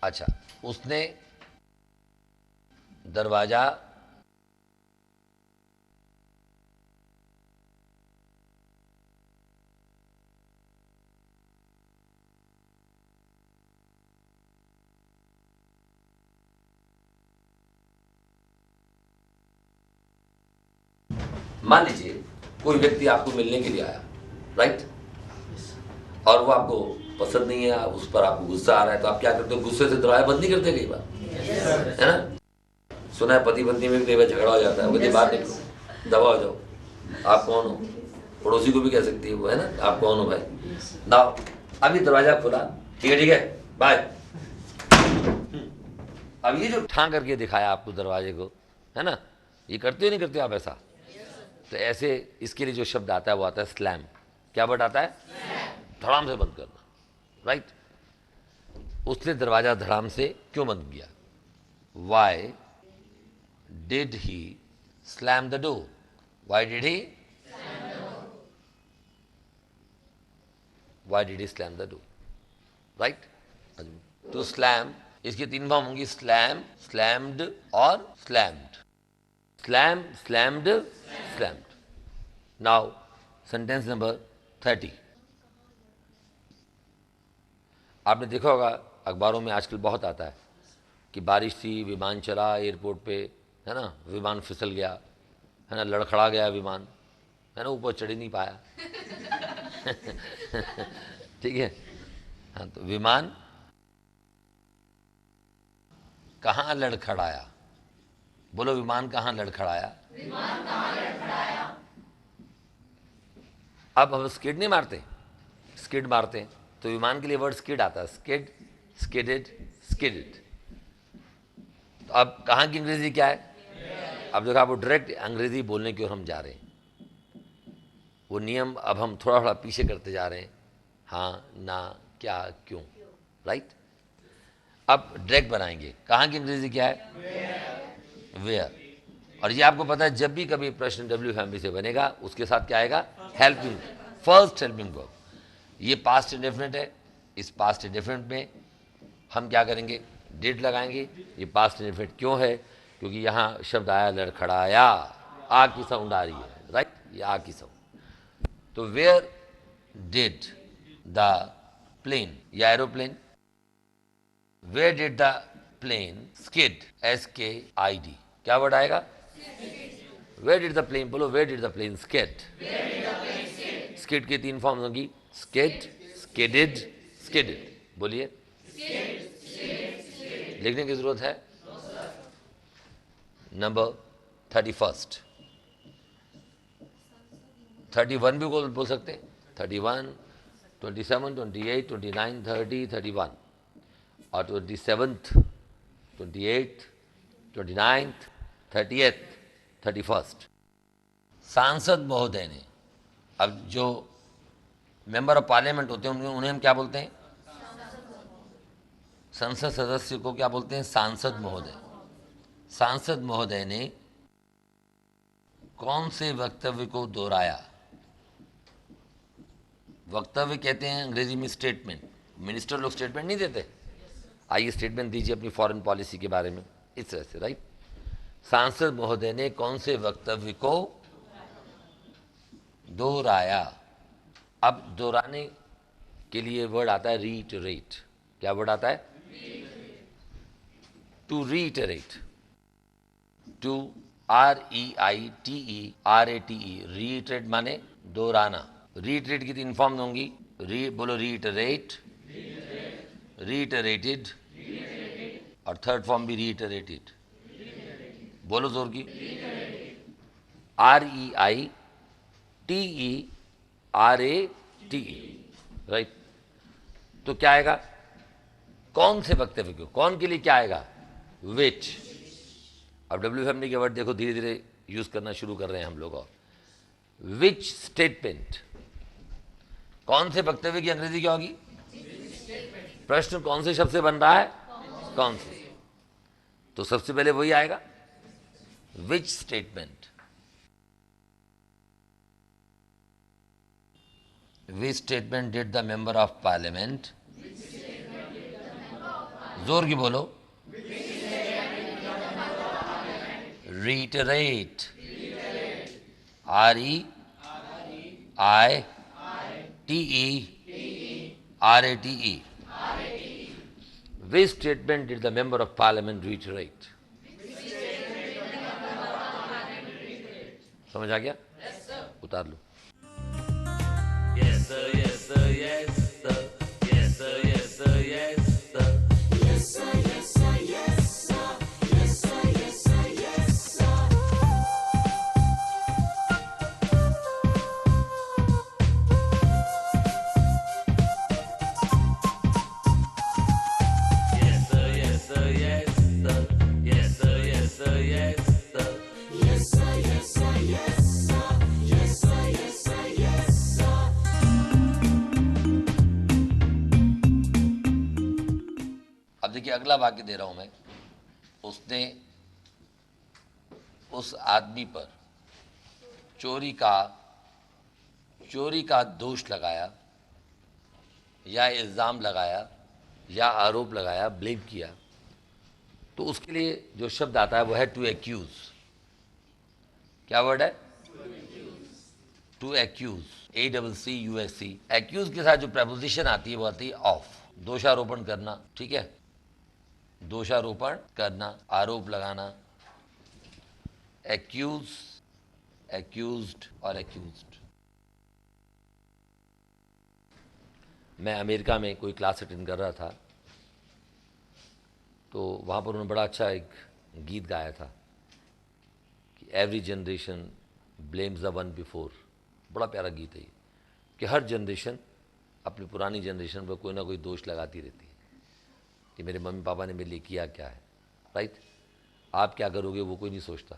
अच्छा, उसने दरवाजा मान लीजिए कोई व्यक्ति आपको मिलने के लिए आया, राइट, और वो आपको पसंद नहीं है, उस पर आपको गुस्सा आ रहा है, तो आप क्या करते हो? गुस्से से दरवाजा बंद नहीं करते कई बार, है ना? सुना है पति पत्नी में भी कई बार झगड़ा हो जाता है, वो कहते बाहर निकलो, दबा हो जाओ, आप कौन हो? पड़ोसी को भी कह सकती है वो, है ना, आप कौन हो भाई, ना अभी दरवाजा खुला, ठीक है बाय। अब ये जो ठां करके दिखाया आपको दरवाजे को, है ना, ये करते हो नहीं करते आप ऐसा? तो ऐसे इसके लिए जो शब्द आता है वो आता है स्लैम। क्या वर्ड आता है? धड़ाम से बंद करना, राइट। उसने दरवाजा धड़ाम से क्यों बंद किया? Y did he slam the door? Y did he slam the door, right. तो स्लैम, इसके 3 फॉर्म होंगी, स्लैम, स्लैम्ड और slammed. Slam, slammed, slammed. Now sentence number 30। आपने देखा होगा अखबारों में आजकल बहुत आता है कि बारिश थी, विमान चला एयरपोर्ट पे, है ना, विमान फिसल गया, है ना, लड़खड़ा गया विमान, है ना, ऊपर चढ़ ही नहीं पाया। ठीक है, हाँ, तो विमान कहाँ लड़खड़ाया? बोलो, विमान कहाँ लड़खड़ाया? विमान कहाँ लड़खड़ाया? अब हम स्किड नहीं मारते, स्किड मारते हैं तो विमान के लिए वर्ड स्किड आता है, स्किड, स्किडेड, स्किडेड। तो अब कहाँ की अंग्रेजी क्या है? अब देखो, आपको डायरेक्ट अंग्रेजी बोलने की ओर हम जा रहे हैं। वो नियम अब हम थोड़ा थोड़ा पीछे करते जा रहे हैं, हाँ, ना, क्या, क्यों, राइट। अब डायरेक्ट बनाएंगे, कहाँ की अंग्रेजी क्या है? वेयर। और ये आपको पता है, जब भी कभी प्रश्न डब्ल्यू फैमिली से बनेगा उसके साथ क्या आएगा? Helping, first helping verb. ये पास्ट इंडेफिनिट है, इस पास्ट इंडेफिनिट में हम क्या करेंगे? डिड लगाएंगे। ये पास्ट इंडेफिनिट क्यों है? क्योंकि यहाँ शब्द आया लड़खड़ाया, आ की साउंड आ रही है, राइट, ये आ की साउंड। तो वेयर डिड द प्लेन या aeroplane, where did the plane skid, SKID, क्या वर्ड आएगा? वेयर डिड द प्लेन, बोलो, where did the plane skid. Skid की 3 फॉर्म्स होंगी, स्किड, स्किडेड, स्किडेड। बोलिए, लिखने की जरूरत है? नंबर 31, 31 भी बोल सकते हैं, 31, 27, 28, 29, 30, 31 और 27th, 28th, 29th, 30th, 31st। सांसद महोदय ने, अब जो मेंबर ऑफ पार्लियामेंट होते हैं उन्हें हम क्या बोलते हैं? संसद सदस्य को क्या बोलते हैं? सांसद महोदय। सांसद महोदय ने कौन से वक्तव्य को दोहराया? वक्तव्य कहते हैं अंग्रेजी में स्टेटमेंट। मिनिस्टर लोग स्टेटमेंट नहीं देते? आइए स्टेटमेंट दीजिए अपनी फॉरेन पॉलिसी के बारे में, इस तरह से, राइट। सांसद महोदय ने कौन से वक्तव्य को दोहराया? अब दोहराने के लिए वर्ड आता है रीइटरेट। क्या वर्ड आता है? To reiterate, to REITERATE, reiterate माने दोहराना। रीइटरेट की 3 फॉर्म होंगी, बोलो, रीइटरेट, रीइटरेटेड और थर्ड फॉर्म भी रीइटरेटेड। बोलो जोर की, REITERATE, राइट। तो क्या आएगा? कौन से वक्तव्य को, कौन के लिए क्या आएगा? विच। अब डब्ल्यू फैमिली के वर्ड देखो धीरे धीरे यूज करना शुरू कर रहे हैं हम लोग। और विच स्टेटमेंट, कौन से वक्तव्य की अंग्रेजी क्या होगी? प्रश्न कौन से शब्द से बन रहा है? कौन से? तो सबसे पहले वही आएगा, which statement. Which statement did the member of parliament, जोर की बोलो, reiterate, REITERATE, which statement did the member of parliament reiterate? समझ आ गया? उतार लो। Yes sir, yes sir, yes sir. Yes sir, yes sir, yes sir. Yes sir, yes sir, yes sir. Yes sir, yes sir, yes sir. Yes sir, yes sir, yes sir. Yes sir, yes sir, yes sir. Yes sir, yes sir, yes sir. Yes sir, yes sir, yes sir. अब देखिए अगला वाक्य दे रहा हूं मैं। उसने उस आदमी पर चोरी का दोष लगाया या इल्ज़ाम लगाया या आरोप लगाया, ब्लेम किया, तो उसके लिए जो शब्द आता है वो है टू एक्यूज। क्या वर्ड है? To accuse, ACCUSE। एक्यूज के साथ जो प्रपोजिशन आती है वो आती है ऑफ, दोषारोपण करना, ठीक है, दोषारोपण करना, आरोप लगाना, एक्यूज, एक्यूज्ड और एक्यूज्ड। मैं अमेरिका में कोई क्लास अटेंड कर रहा था, तो वहाँ पर उन्होंने बड़ा अच्छा एक गीत गाया था कि every generation blames the one before. बड़ा प्यारा गीत है ये, कि हर जनरेशन अपनी पुरानी जनरेशन पर कोई ना कोई दोष लगाती रहती है कि मेरे मम्मी पापा ने मेरे लिए किया क्या है, राइट। आप क्या करोगे वो कोई नहीं सोचता,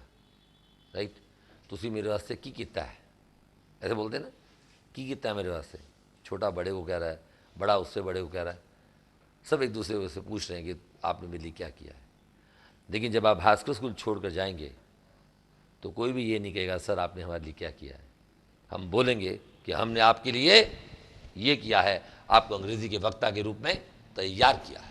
राइट। तुसी मेरे वास्ते की कितना है, ऐसे बोलते हैं ना, की कितना है मेरे वास्ते। छोटा बड़े को कह रहा है, बड़ा उससे बड़े को कह रहा है, सब एक दूसरे से पूछ रहे हैं कि आपने मेरे लिए क्या किया है। लेकिन जब आप भास्कर स्कूल छोड़कर जाएंगे तो कोई भी ये नहीं कहेगा सर आपने हमारे लिए क्या किया है। हम बोलेंगे कि हमने आपके लिए ये किया है, आपको अंग्रेजी के वक्ता के रूप में तैयार किया है।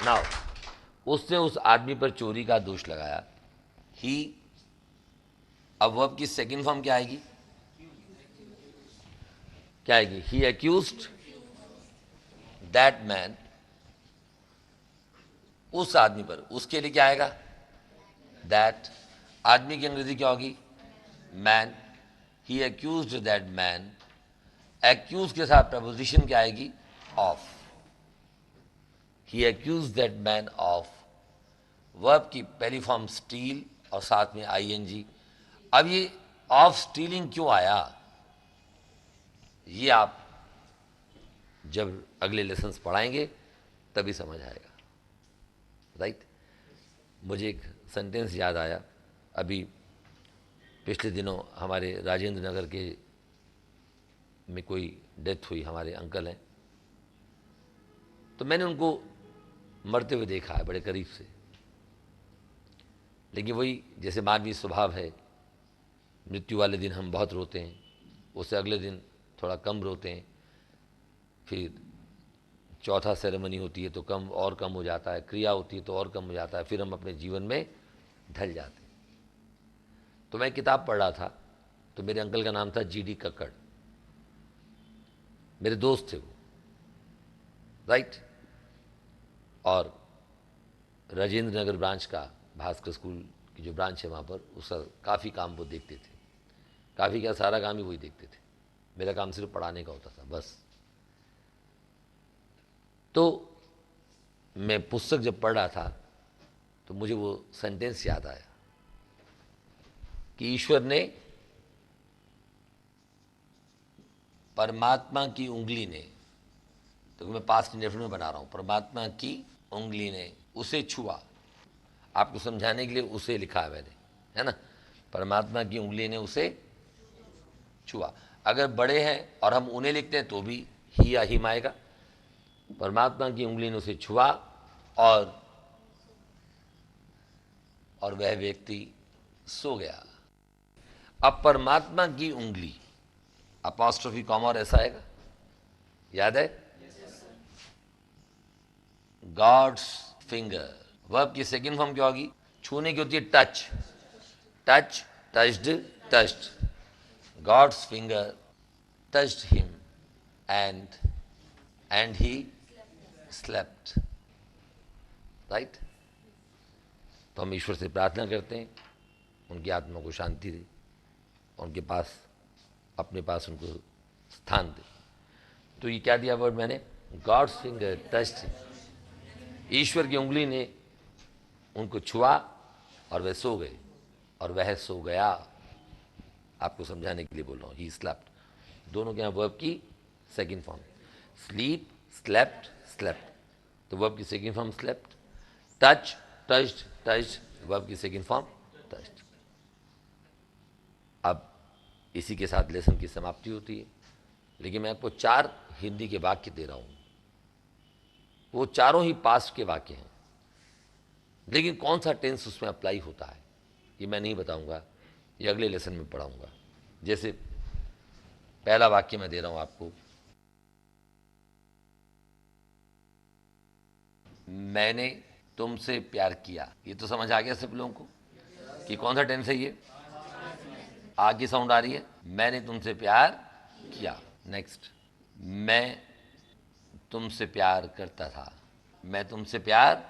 नाउ उसने उस आदमी पर चोरी का दोष लगाया। ही, अब वर्ब की सेकंड फॉर्म क्या आएगी? क्या आएगी? ही एक्यूज्ड दैट मैन, उस आदमी पर, उसके लिए क्या आएगा? दैट। आदमी की अंग्रेजी क्या होगी? Man. He accused that man, accuse के साथ प्रपोजिशन क्या आएगी? Of. He accused that man of, verb की पहली फॉर्म स्टील और साथ में ING। अब ये ऑफ स्टीलिंग क्यों आया, ये आप जब अगले लेसन्स पढ़ाएंगे तभी समझ आएगा, राइट। मुझे एक सेंटेंस याद आया, अभी पिछले दिनों हमारे राजेंद्र नगर के में कोई डेथ हुई, हमारे अंकल हैं, तो मैंने उनको मरते हुए देखा है बड़े करीब से। लेकिन वही जैसे मानवीय स्वभाव है, मृत्यु वाले दिन हम बहुत रोते हैं, उससे अगले दिन थोड़ा कम रोते हैं, फिर चौथा सेरेमनी होती है तो कम हो जाता है, क्रिया होती है तो और कम हो जाता है, फिर हम अपने जीवन में ढल जाते हैं। तो मैं किताब पढ़ रहा था, तो मेरे अंकल का नाम था GD कक्कड़, मेरे दोस्त थे वो, राइट। और राजेंद्र नगर ब्रांच का भास्कर स्कूल की जो ब्रांच है वहाँ पर, उसका काफ़ी काम वो देखते थे, काफ़ी क्या सारा काम ही वही देखते थे। मेरा काम सिर्फ पढ़ाने का होता था बस। तो मैं पुस्तक जब पढ़ रहा था तो मुझे वो सेंटेंस याद आया कि ईश्वर ने परमात्मा की उंगली ने, तो मैं पास्ट इंडेफिनिट में बना रहा हूँ, परमात्मा की उंगली ने उसे छुआ। आपको समझाने के लिए उसे लिखा है मैंने, है ना। परमात्मा की उंगली ने उसे छुआ। अगर बड़े हैं और हम उन्हें लिखते हैं तो भी ही या हिम आएगा। परमात्मा की उंगली ने उसे छुआ और वह व्यक्ति सो गया। अब परमात्मा की उंगली, अपॉस्ट्रोफी कॉमा और ऐसा आएगा, याद है? God's finger. वर्ब की सेकंड फॉर्म क्या होगी? छूने की होती है touch, touch, touched, touched. God's finger touched him and he slept. Right. तो हम ईश्वर से प्रार्थना करते हैं उनकी आत्मा को शांति दे, उनके पास अपने पास उनको स्थान दे। तो ये क्या दिया वर्ड मैंने? गॉड्स फिंगर टच्ड, ईश्वर की उंगली ने उनको छुआ और वह सो गए, और वह सो गया। आपको समझाने के लिए बोल रहा हूँ, ही स्लेप्ट। दोनों के यहाँ वर्ब की second form, sleep, slept, slept. तो वर्ब की second form slept. Touch, touched, touched, verb की सेकंड फॉर्म टच्ड। अब इसी के साथ लेसन की समाप्ति होती है, लेकिन मैं आपको 4 हिंदी के वाक्य दे रहा हूँ। वो चारों ही पास्ट के वाक्य हैं, लेकिन कौन सा टेंस उसमें अप्लाई होता है ये मैं नहीं बताऊंगा, ये अगले लेसन में पढ़ाऊंगा। जैसे पहला वाक्य मैं दे रहा हूं आपको, मैंने तुमसे प्यार किया। ये तो समझ आ गया सब लोगों को कि कौन सा टेंस है ये? आगे साउंड आ रही है, मैंने तुमसे प्यार किया। नेक्स्ट, मैं तुमसे प्यार करता था, मैं तुमसे प्यार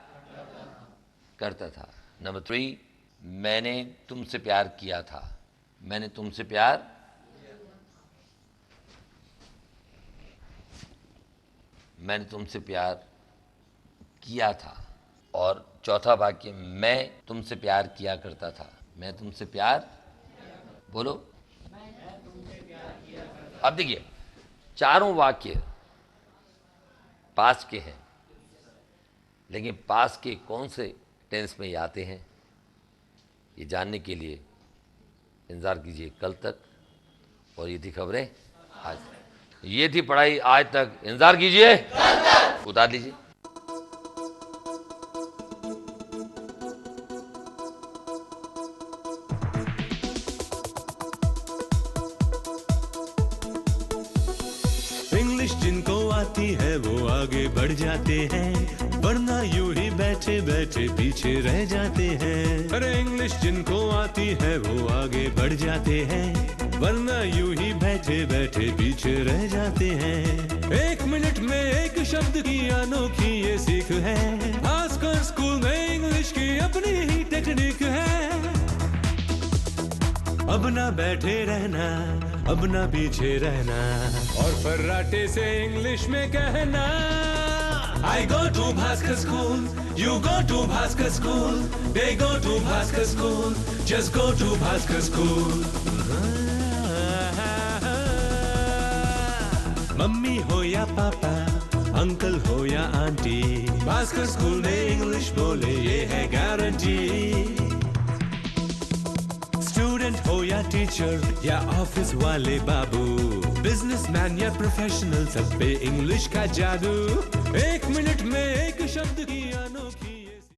करता था। नंबर 3, मैंने तुमसे प्यार किया था, मैंने तुमसे प्यार, मैंने तुमसे प्यार किया था। और चौथा वाक्य, मैं तुमसे प्यार किया करता था, मैं तुमसे प्यार, बोलो। अब देखिए चारों वाक्य पास्ट के हैं, लेकिन पास्ट के कौन से टेंस में ये आते हैं ये जानने के लिए इंतजार कीजिए कल तक। और ये थी खबरें आज, ये थी पढ़ाई आज तक। इंतजार कीजिए, उतार लीजिए। इंग्लिश जिनको आती है वो आगे बढ़ जाते हैं, वरना यूं ही बैठे बैठे पीछे रह जाते हैं। अरे इंग्लिश जिनको आती है वो आगे बढ़ जाते हैं, वरना यूं ही बैठे बैठे पीछे रह जाते हैं। 1 मिनट में एक शब्द की अनोखी ये सीख है, आजकल स्कूल में इंग्लिश की अपनी ही टेक्निक है। अब ना बैठे रहना, अब ना पीछे रहना, और फर्राटे से इंग्लिश में कहना। I go to Bhaskar School, you go to Bhaskar School, they go to Bhaskar School, just go to Bhaskar School. Mummy हो या पापा, अंकल हो या आंटी, भास्कर स्कूल में इंग्लिश बोले ये है गारंटी। स्टूडेंट हो या टीचर या ऑफिस वाले बाबू, बिजनेसमैन या प्रोफेशनल, सब पे इंग्लिश का जादू। 1 मिनट में एक शब्द की अनोखी